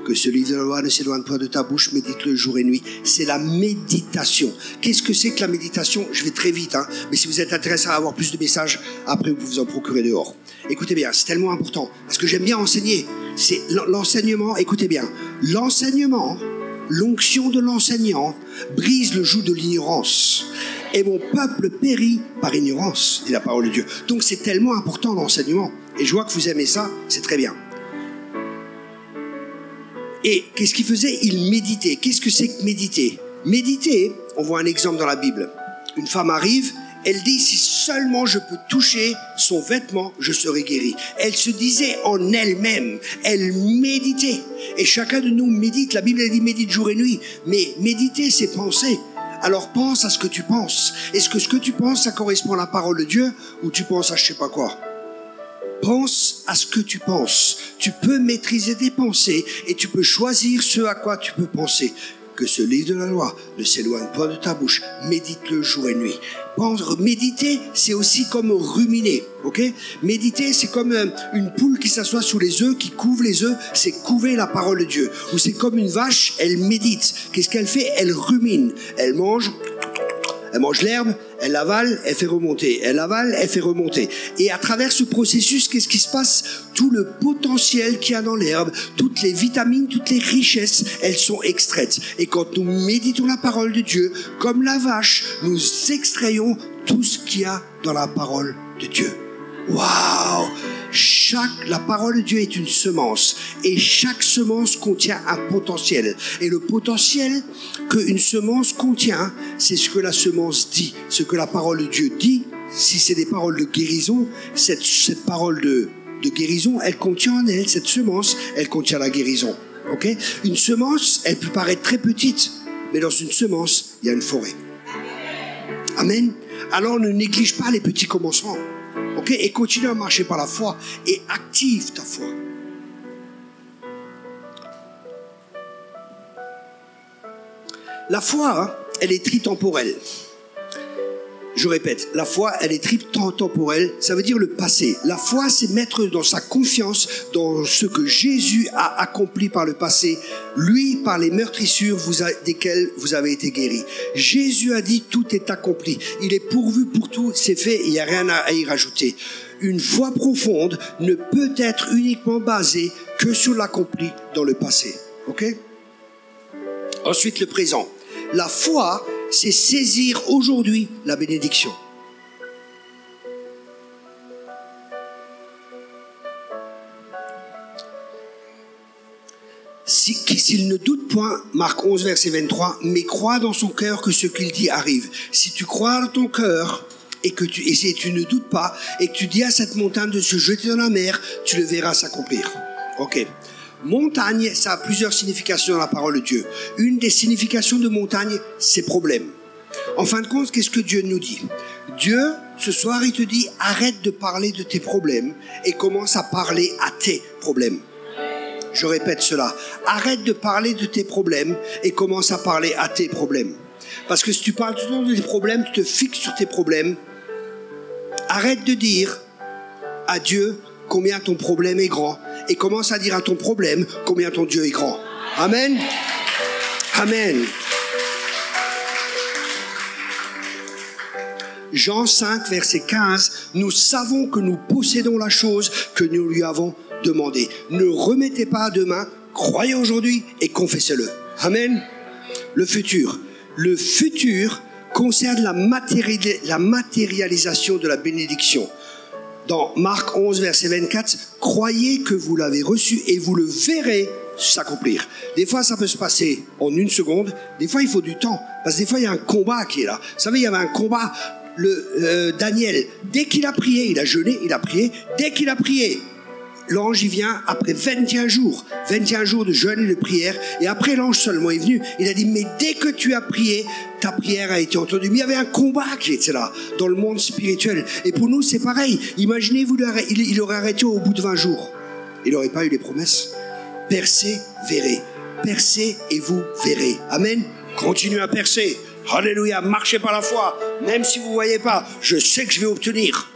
que ce livre de la loi ne s'éloigne pas de ta bouche, médite-le jour et nuit. C'est la méditation. Qu'est-ce que c'est que la méditation? Je vais très vite, hein, mais si vous êtes intéressé à avoir plus de messages, après vous pouvez vous en procurer dehors. Écoutez bien, c'est tellement important, parce que j'aime bien enseigner. C'est l'enseignement, écoutez bien, l'enseignement, l'onction de l'enseignant brise le joug de l'ignorance. Et mon peuple périt par ignorance, dit la parole de Dieu. Donc c'est tellement important l'enseignement. Et je vois que vous aimez ça, c'est très bien. Et qu'est-ce qu'il faisait? Il méditait. Qu'est-ce que c'est que méditer? Méditer, on voit un exemple dans la Bible. Une femme arrive, elle dit, si seulement je peux toucher son vêtement, je serai guérie. Elle se disait en elle-même, elle méditait. Et chacun de nous médite. La Bible elle dit médite jour et nuit. Mais méditer, c'est penser. Alors pense à ce que tu penses. Est-ce que ce que tu penses, ça correspond à la parole de Dieu ou tu penses à je sais pas quoi? Pense à ce que tu penses. Tu peux maîtriser tes pensées et tu peux choisir ce à quoi tu peux penser. Que ce livre de la loi ne s'éloigne pas de ta bouche. Médite-le jour et nuit. Méditer, c'est aussi comme ruminer. Ok? Méditer, c'est comme une poule qui s'assoit sous les œufs, qui couve les œufs. C'est couver la parole de Dieu. Ou c'est comme une vache, elle médite. Qu'est-ce qu'elle fait? Elle rumine. Elle mange l'herbe, elle avale, elle fait remonter. Elle avale, elle fait remonter. Et à travers ce processus, qu'est-ce qui se passe? Tout le potentiel qu'il y a dans l'herbe, toutes les vitamines, toutes les richesses, elles sont extraites. Et quand nous méditons la parole de Dieu, comme la vache, nous extrayons tout ce qu'il y a dans la parole de Dieu. Waouh! La parole de Dieu est une semence et chaque semence contient un potentiel. Et le potentiel qu'une semence contient, c'est ce que la semence dit, ce que la parole de Dieu dit. Si c'est des paroles de guérison, cette parole de guérison, elle contient en elle, cette semence, elle contient la guérison. Okay? Une semence, elle peut paraître très petite, mais dans une semence, il y a une forêt. Amen. Alors ne néglige pas les petits commencements. Okay? Et continue à marcher par la foi et active ta foi. La foi, hein, elle est tritemporelle. Je répète, la foi, elle est tritemporelle. Ça veut dire le passé. La foi, c'est mettre dans sa confiance dans ce que Jésus a accompli par le passé. Lui, par les meurtrissures desquelles vous avez été guéris. Jésus a dit, tout est accompli. Il est pourvu pour tout, c'est fait, il n'y a rien à y rajouter. Une foi profonde ne peut être uniquement basée que sur l'accompli dans le passé. Ok? Ensuite, le présent. La foi, c'est saisir aujourd'hui la bénédiction. S'il ne doute point, Marc 11, verset 23, mais crois dans son cœur que ce qu'il dit arrive. Si tu crois dans ton cœur et si tu ne doutes pas et que tu dis à cette montagne de se jeter dans la mer, tu le verras s'accomplir. Ok. Montagne, ça a plusieurs significations dans la parole de Dieu. Une des significations de montagne, c'est problème. En fin de compte, qu'est-ce que Dieu nous dit? Dieu, ce soir, il te dit, arrête de parler de tes problèmes et commence à parler à tes problèmes. Je répète cela. Arrête de parler de tes problèmes et commence à parler à tes problèmes. Parce que si tu parles tout le temps de tes problèmes, tu te fixes sur tes problèmes. Arrête de dire à Dieu combien ton problème est grand et commence à dire à ton problème combien ton Dieu est grand. Amen. Amen. Jean 5, verset 15, nous savons que nous possédons la chose que nous lui avons demandée. Ne remettez pas à demain, croyez aujourd'hui et confessez-le. Amen. Le futur. Le futur concerne la matérialisation de la bénédiction. Dans Marc 11, verset 24, croyez que vous l'avez reçu et vous le verrez s'accomplir. Des fois, ça peut se passer en une seconde. Des fois, il faut du temps. Parce que des fois, il y a un combat qui est là. Vous savez, il y avait un combat. Daniel, dès qu'il a prié, il a jeûné, il a prié. Dès qu'il a prié, l'ange, il vient après 21 jours de jeûne et de prière. Et après, l'ange seulement est venu. Il a dit, mais dès que tu as prié, ta prière a été entendue. Mais il y avait un combat qui était là, dans le monde spirituel. Et pour nous, c'est pareil. Imaginez-vous, il aurait arrêté au bout de 20 jours. Il n'aurait pas eu les promesses. Persévérez. Percez et vous verrez. Amen. Continuez à percer. Alléluia. Marchez par la foi. Même si vous ne voyez pas, je sais que je vais obtenir.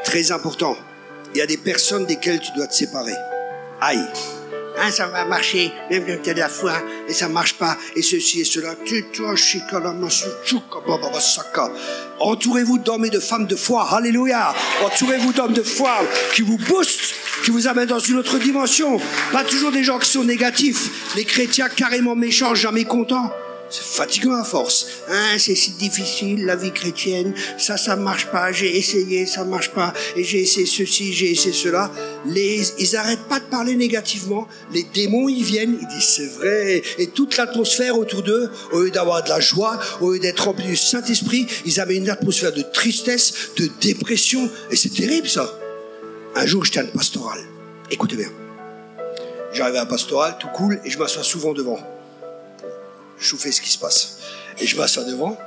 Très important. Il y a des personnes desquelles tu dois te séparer. Aïe. Hein, ça va marcher, même quand tu as de la foi, et ça ne marche pas, et ceci et cela. Entourez-vous d'hommes et de femmes de foi. Alléluia. Entourez-vous d'hommes de foi qui vous boostent, qui vous amènent dans une autre dimension. Pas toujours des gens qui sont négatifs. Les chrétiens carrément méchants, jamais contents. C'est fatigant à force. Hein, c'est si difficile, la vie chrétienne. Ça marche pas. J'ai essayé, ça marche pas. Et j'ai essayé ceci, j'ai essayé cela. Ils arrêtent pas de parler négativement. Les démons, ils viennent, ils disent c'est vrai. Et toute l'atmosphère autour d'eux, au lieu d'avoir de la joie, au lieu d'être remplis du Saint-Esprit, ils avaient une atmosphère de tristesse, de dépression. Et c'est terrible, ça. Un jour, j'étais à une pastorale. Écoutez bien. J'arrive à la pastorale, tout cool, et je m'assois souvent devant. Je vous fais ce qui se passe. Et je m'assois devant.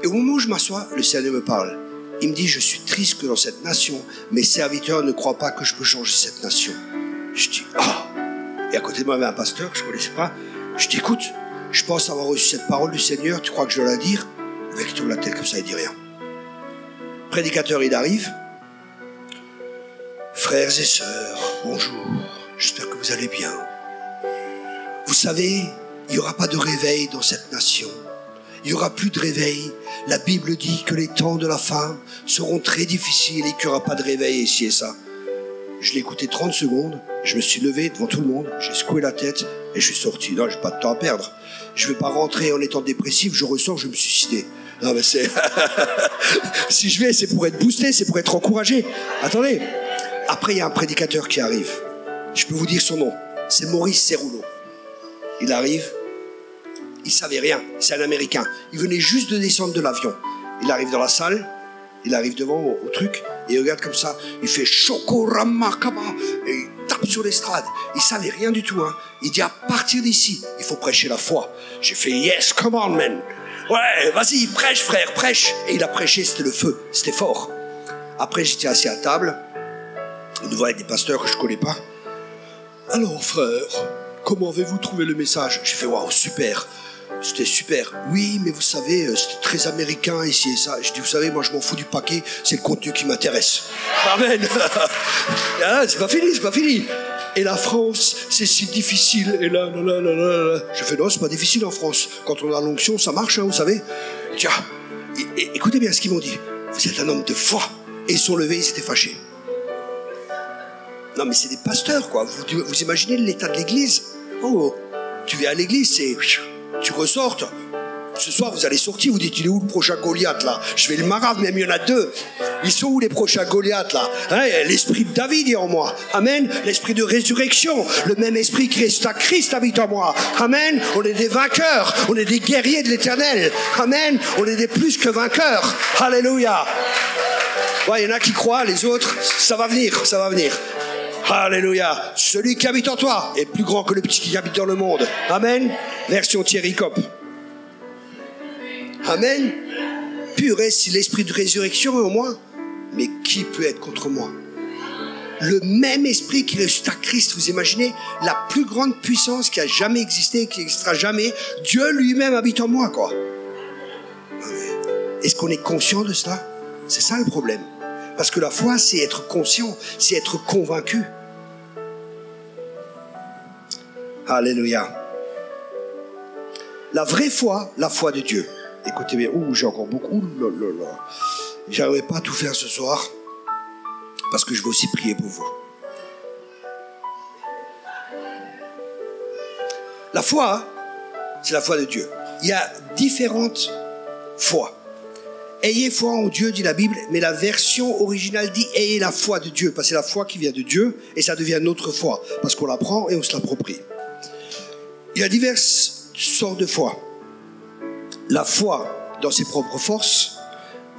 Et au moment où je m'assois, le Seigneur me parle. Il me dit, je suis triste que dans cette nation, mes serviteurs ne croient pas que je peux changer cette nation. Je dis, ah. Et à côté de moi, il y avait un pasteur que je ne connaissais pas. Je dis, écoute, je pense avoir reçu cette parole du Seigneur. Tu crois que je dois la dire? Le mec tourne la tête comme ça, il dit rien. Prédicateur, il arrive. Frères et sœurs, bonjour. J'espère que vous allez bien. Vous savez, il n'y aura pas de réveil dans cette nation. Il n'y aura plus de réveil. La Bible dit que les temps de la fin seront très difficiles et qu'il n'y aura pas de réveil ici et ça. Je l'ai écouté 30 secondes. Je me suis levé devant tout le monde. J'ai secoué la tête et je suis sorti. Non, je n'ai pas de temps à perdre. Je ne vais pas rentrer en étant dépressif. Je ressors, je vais me suicider. Non, mais c'est... si je vais, c'est pour être boosté, c'est pour être encouragé. Attendez. Après, il y a un prédicateur qui arrive. Je peux vous dire son nom. C'est Maurice Cerullo. Il arrive. Il savait rien, c'est un Américain. Il venait juste de descendre de l'avion. Il arrive dans la salle, il arrive devant au truc, et il regarde comme ça, il fait Chokorama Kaba, et il tape sur l'estrade. Il savait rien du tout, hein. Il dit à partir d'ici, il faut prêcher la foi. J'ai fait yes, come on man. Ouais, vas-y, prêche frère, prêche. Et il a prêché, c'était le feu, c'était fort. Après j'étais assis à table, une fois avec des pasteurs que je connais pas. Alors frère, comment avez-vous trouvé le message? J'ai fait waouh, super. C'était super. Oui, mais vous savez, c'était très américain ici et ça. Je dis, vous savez, moi je m'en fous du paquet, c'est le contenu qui m'intéresse. Amen. Ah, c'est pas fini, c'est pas fini. Et la France, c'est si difficile. Et là. Je fais, non, c'est pas difficile en France. Quand on a l'onction, ça marche, hein, vous savez. Tiens, écoutez bien ce qu'ils m'ont dit. Vous êtes un homme de foi. Et ils sont levés, ils étaient fâchés. Non, mais c'est des pasteurs, quoi. Vous imaginez l'état de l'église? Oh, tu viens à l'église, c'est... Tu ressortes. Ce soir, vous allez sortir, vous dites, il est où le prochain Goliath, là? Je vais le marave, même il y en a deux. Ils sont où les prochains Goliaths, là? Hein, l'esprit de David est en moi. Amen. L'esprit de résurrection. Le même esprit qui reste à Christ habite en moi. Amen. On est des vainqueurs. On est des guerriers de l'éternel. Amen. On est des plus que vainqueurs. Alléluia. Ouais, il y en a qui croient, les autres, ça va venir, ça va venir. Alléluia. Celui qui habite en toi est plus grand que le petit qui habite dans le monde. Amen. Version Thierry Copp. Amen. Purée, si l'esprit de résurrection est en moi, mais qui peut être contre moi? Le même esprit qui ressuscite à Christ, vous imaginez, la plus grande puissance qui a jamais existé, qui n'existera jamais, Dieu lui-même habite en moi, quoi. Est-ce qu'on est conscient de cela? C'est ça le problème. Parce que la foi, c'est être conscient, c'est être convaincu. Alléluia. La vraie foi, la foi de Dieu. Écoutez bien, j'ai encore beaucoup. J'arriverai pas à tout faire ce soir, parce que je vais aussi prier pour vous. La foi, c'est la foi de Dieu. Il y a différentes foi. Ayez foi en Dieu, dit la Bible, mais la version originale dit ayez la foi de Dieu, parce que c'est la foi qui vient de Dieu, et ça devient notre foi, parce qu'on la prend et on se l'approprie. Il y a diverses sortes de foi. La foi dans ses propres forces,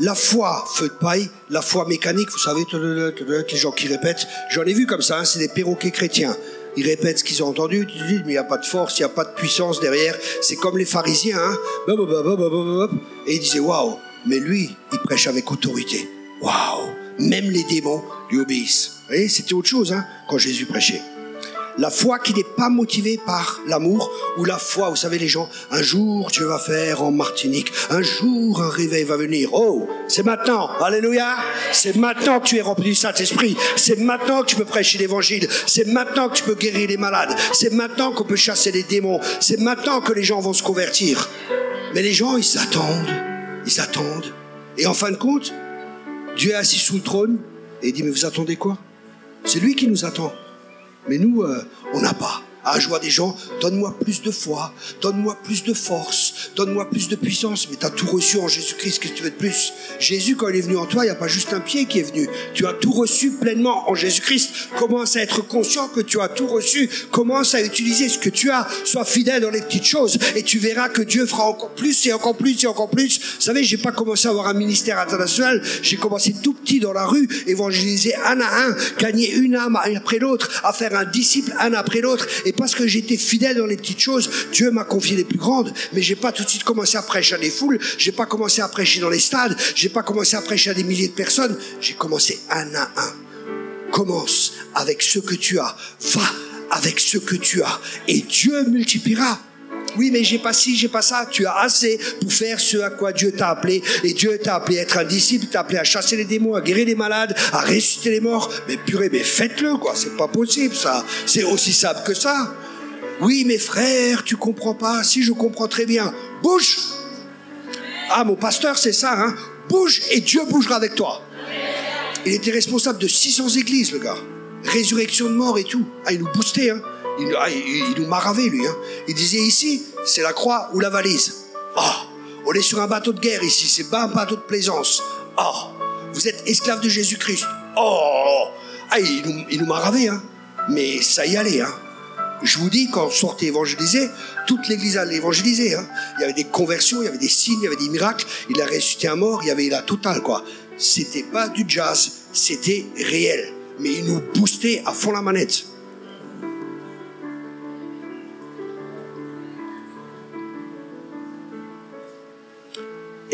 La foi, feu de paille, la foi mécanique, vous savez, les gens qui répètent, j'en ai vu comme ça, hein, c'est des perroquets chrétiens. Ils répètent ce qu'ils ont entendu, mais il n'y a pas de force, il n'y a pas de puissance derrière. C'est comme les pharisiens, hein. Et ils disaient, waouh, mais lui, il prêche avec autorité. Waouh, même les démons lui obéissent. Vous voyez, c'était autre chose, hein, quand Jésus prêchait. La foi qui n'est pas motivée par l'amour, ou la foi, vous savez les gens, un jour Dieu va faire en Martinique, un jour un réveil va venir. Oh, c'est maintenant, alléluia. C'est maintenant que tu es rempli du Saint-Esprit. C'est maintenant que tu peux prêcher l'évangile. C'est maintenant que tu peux guérir les malades. C'est maintenant qu'on peut chasser les démons. C'est maintenant que les gens vont se convertir. Mais les gens, ils s'attendent. Et en fin de compte, Dieu est assis sous le trône et il dit, mais vous attendez quoi? C'est lui qui nous attend. Mais nous, on n'a pas. Ah, je vois des gens, donne-moi plus de foi, donne-moi plus de force, donne-moi plus de puissance. Mais tu as tout reçu en Jésus-Christ, qu'est-ce que tu veux de plus? Jésus, quand il est venu en toi, il n'y a pas juste un pied qui est venu. Tu as tout reçu pleinement en Jésus-Christ. Commence à être conscient que tu as tout reçu. Commence à utiliser ce que tu as. Sois fidèle dans les petites choses et tu verras que Dieu fera encore plus et encore plus et encore plus. Vous savez, j'ai pas commencé à avoir un ministère international. J'ai commencé tout petit dans la rue, évangéliser un à un, gagner une âme après l'autre, à faire un disciple un après l'autre. Et parce que j'étais fidèle dans les petites choses, Dieu m'a confié les plus grandes. Mais j'ai pas tout de suite commencé à prêcher à des foules. J'ai pas commencé à prêcher dans les stades. J'ai pas commencé à prêcher à des milliers de personnes. J'ai commencé un à un. Commence avec ce que tu as. Va avec ce que tu as. Et Dieu multipliera. Oui, mais j'ai pas ci, j'ai pas ça. Tu as assez pour faire ce à quoi Dieu t'a appelé. Et Dieu t'a appelé à être un disciple, t'a appelé à chasser les démons, à guérir les malades, à ressusciter les morts. Mais purée, mais faites-le, quoi. C'est pas possible, ça. C'est aussi simple que ça. Oui, mes frères, tu comprends pas. Si, je comprends très bien. Bouge. Ah, mon pasteur, c'est ça, hein. Bouge et Dieu bougera avec toi. Il était responsable de 600 églises, le gars. Résurrection de mort et tout. Ah, il nous boostait, hein. Il nous maravait, lui, hein. Il disait ici, c'est la croix ou la valise. Ah, on est sur un bateau de guerre ici, c'est pas un bateau de plaisance. Ah, vous êtes esclave de Jésus-Christ. Oh, ah, il nous maravait, hein. Mais ça y allait, hein. Je vous dis, quand on sortait évangéliser, toute l'église allait évangéliser, hein. Il y avait des conversions, il y avait des signes, il y avait des miracles. Il a ressuscité un mort, il y avait la totale, quoi. C'était pas du jazz, c'était réel. Mais il nous boostait à fond la manette.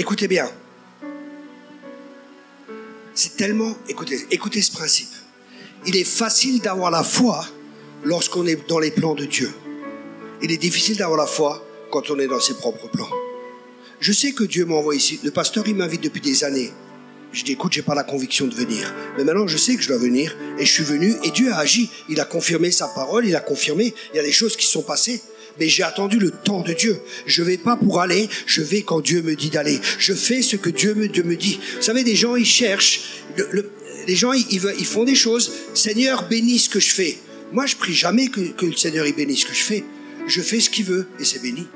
Écoutez bien. C'est tellement... Écoutez ce principe. Il est facile d'avoir la foi lorsqu'on est dans les plans de Dieu. Il est difficile d'avoir la foi quand on est dans ses propres plans. Je sais que Dieu m'envoie ici. Le pasteur, il m'invite depuis des années. Je dis, écoute, j'ai pas la conviction de venir. Mais maintenant, je sais que je dois venir. Et je suis venu. Et Dieu a agi. Il a confirmé sa parole. Il a confirmé. Il y a des choses qui sont passées. Mais j'ai attendu le temps de Dieu. Je vais pas pour aller. Je vais quand Dieu me dit d'aller. Je fais ce que Dieu me dit. Vous savez, des gens, ils cherchent. Les gens, ils font des choses. Seigneur, bénis ce que je fais. Moi, je prie jamais que le Seigneur il bénisse ce que je fais. Je fais ce qu'il veut et c'est béni.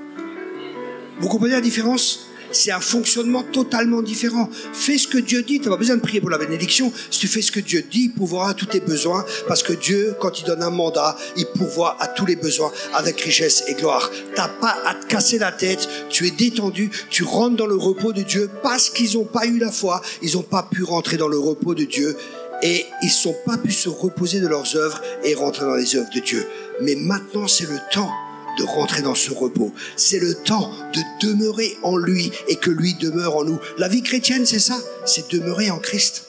Vous comprenez la différence? C'est un fonctionnement totalement différent. Fais ce que Dieu dit. Tu n'as pas besoin de prier pour la bénédiction. Si tu fais ce que Dieu dit, il pourvoira à tous tes besoins. Parce que Dieu, quand il donne un mandat, il pourvoit à tous les besoins avec richesse et gloire. Tu n'as pas à te casser la tête. Tu es détendu. Tu rentres dans le repos de Dieu parce qu'ils n'ont pas eu la foi. Ils n'ont pas pu rentrer dans le repos de Dieu. Et ils n'ont pas pu se reposer de leurs œuvres et rentrer dans les œuvres de Dieu. Mais maintenant, c'est le temps de rentrer dans ce repos. C'est le temps de demeurer en lui et que lui demeure en nous. La vie chrétienne, c'est ça. C'est demeurer en Christ.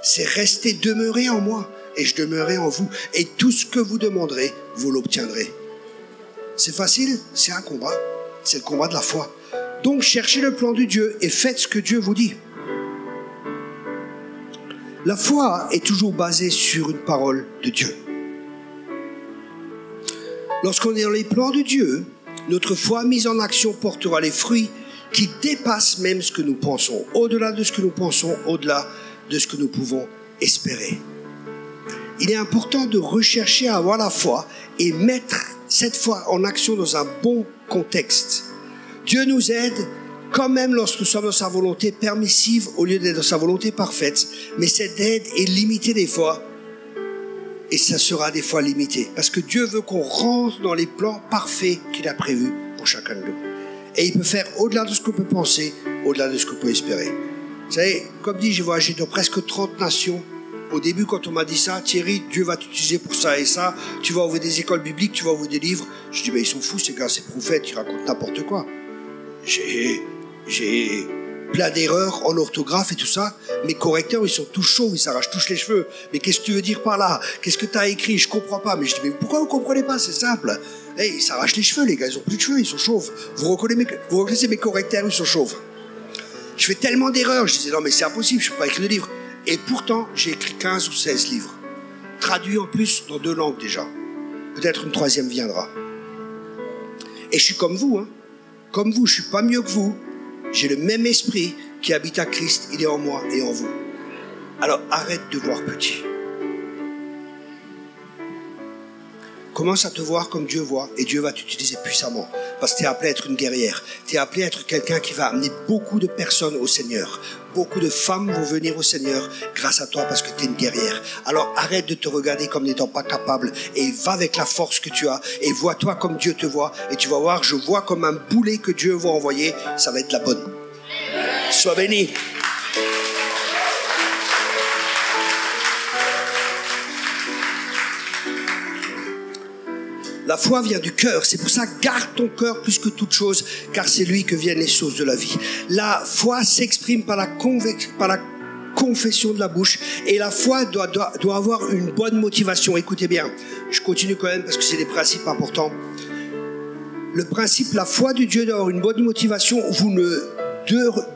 C'est rester demeuré en moi et je demeurerai en vous. Et tout ce que vous demanderez, vous l'obtiendrez. C'est facile? C'est un combat. C'est le combat de la foi. Donc, cherchez le plan de Dieu et faites ce que Dieu vous dit. La foi est toujours basée sur une parole de Dieu. Lorsqu'on est dans les plans de Dieu, notre foi mise en action portera les fruits qui dépassent même ce que nous pensons, au-delà de ce que nous pensons, au-delà de ce que nous pouvons espérer. Il est important de rechercher à avoir la foi et mettre cette foi en action dans un bon contexte. Dieu nous aide quand même lorsque nous sommes dans sa volonté permissive au lieu d'être dans sa volonté parfaite, mais cette aide est limitée des fois. Et ça sera des fois limité. Parce que Dieu veut qu'on rentre dans les plans parfaits qu'il a prévus pour chacun de nous. Et il peut faire au-delà de ce qu'on peut penser, au-delà de ce qu'on peut espérer. Vous savez, comme dit, j'ai voyagé dans presque 30 nations. Au début, quand on m'a dit ça, Thierry, Dieu va t'utiliser pour ça et ça, tu vas ouvrir des écoles bibliques, tu vas ouvrir des livres. Je dis, mais ils sont fous, ces gars, ces prophètes, ils racontent n'importe quoi. J'ai plein d'erreurs en orthographe et tout ça. Mes correcteurs, ils sont tous chauds, ils s'arrachent tous les cheveux. Mais qu'est-ce que tu veux dire par là? Qu'est-ce que tu as écrit? Je comprends pas. Mais je dis, mais pourquoi vous comprenez pas? C'est simple. Hey, ils s'arrachent les cheveux, les gars, ils ont plus de cheveux, ils sont chauves. Vous reconnaissez mes correcteurs, ils sont chauves. Je fais tellement d'erreurs, je disais, non mais c'est impossible, je ne peux pas écrire de livres. Et pourtant, j'ai écrit 15 ou 16 livres. Traduits en plus dans 2 langues déjà. Peut-être une 3e viendra. Et je suis comme vous, hein. Comme vous, je ne suis pas mieux que vous. J'ai le même esprit qui habite à Christ, il est en moi et en vous. Alors arrête de voir petit. Commence à te voir comme Dieu voit et Dieu va t'utiliser puissamment. Parce que tu es appelé à être une guerrière. Tu es appelé à être quelqu'un qui va amener beaucoup de personnes au Seigneur. Beaucoup de femmes vont venir au Seigneur grâce à toi parce que tu es une guerrière. Alors arrête de te regarder comme n'étant pas capable et va avec la force que tu as et vois-toi comme Dieu te voit. Et tu vas voir, je vois comme un boulet que Dieu va envoyer. Ça va être la bonne. Sois béni. La foi vient du cœur, c'est pour ça garde ton cœur plus que toute chose, car c'est lui que viennent les choses de la vie. La foi s'exprime par la confession de la bouche, et la foi doit avoir une bonne motivation. Écoutez bien, je continue quand même parce que c'est des principes importants. Le principe, la foi de Dieu doit avoir une bonne motivation. Vous ne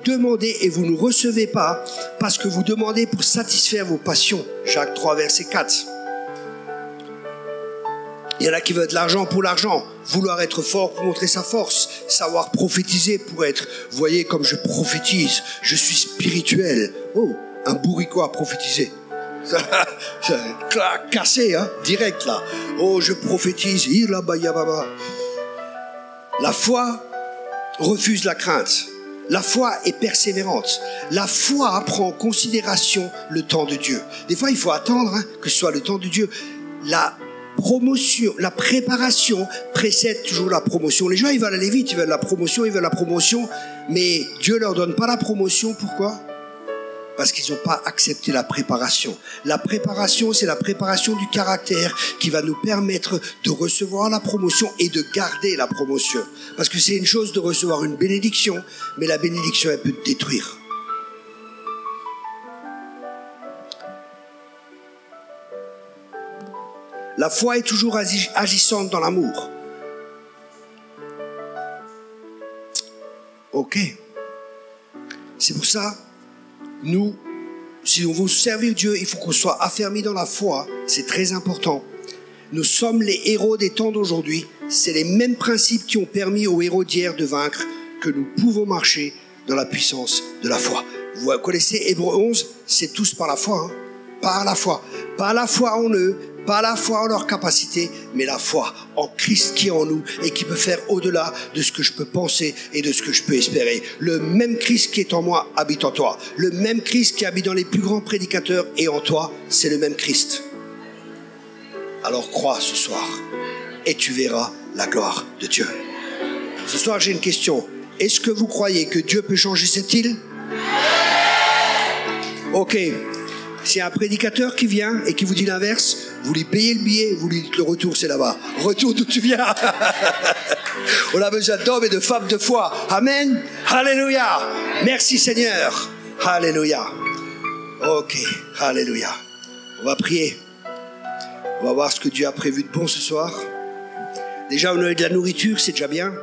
demandez et vous ne recevez pas parce que vous demandez pour satisfaire vos passions. Jacques 3, verset 4. Il y en a qui veulent de l'argent pour l'argent, vouloir être fort pour montrer sa force, savoir prophétiser pour être, vous voyez comme je prophétise, je suis spirituel. Oh, un bourricot à prophétiser. Cassé, hein, direct là. Oh, je prophétise, La foi refuse la crainte. La foi est persévérante. La foi prend en considération le temps de Dieu. Des fois, il faut attendre que ce soit le temps de Dieu. La préparation précède toujours la promotion. Les gens, ils veulent aller vite, ils veulent la promotion, mais Dieu leur donne pas la promotion. Pourquoi? Parce qu'ils n'ont pas accepté la préparation. La préparation, c'est la préparation du caractère qui va nous permettre de recevoir la promotion et de garder la promotion. Parce que c'est une chose de recevoir une bénédiction, mais la bénédiction, elle peut te détruire. La foi est toujours agissante dans l'amour. Ok. C'est pour ça, nous, si on veut servir Dieu, il faut qu'on soit affermis dans la foi. C'est très important. Nous sommes les héros des temps d'aujourd'hui. C'est les mêmes principes qui ont permis aux héros d'hier de vaincre que nous pouvons marcher dans la puissance de la foi. Vous connaissez Hébreux 11, c'est tous par la foi. Par la foi. Pas la foi en eux, pas la foi en leur capacité, mais la foi en Christ qui est en nous et qui peut faire au-delà de ce que je peux penser et de ce que je peux espérer. Le même Christ qui est en moi habite en toi. Le même Christ qui habite dans les plus grands prédicateurs et en toi, c'est le même Christ. Alors crois ce soir et tu verras la gloire de Dieu. Ce soir, j'ai une question. Est-ce que vous croyez que Dieu peut changer cette île? Ok. S'il y a un prédicateur qui vient et qui vous dit l'inverse, vous lui payez le billet, vous lui dites le retour c'est là-bas. Retour d'où tu viens. On a besoin d'hommes et de femmes de foi. Amen. Alléluia. Merci Seigneur. Alléluia. Ok. Alléluia. On va prier. On va voir ce que Dieu a prévu de bon ce soir. Déjà, on a eu de la nourriture, c'est déjà bien.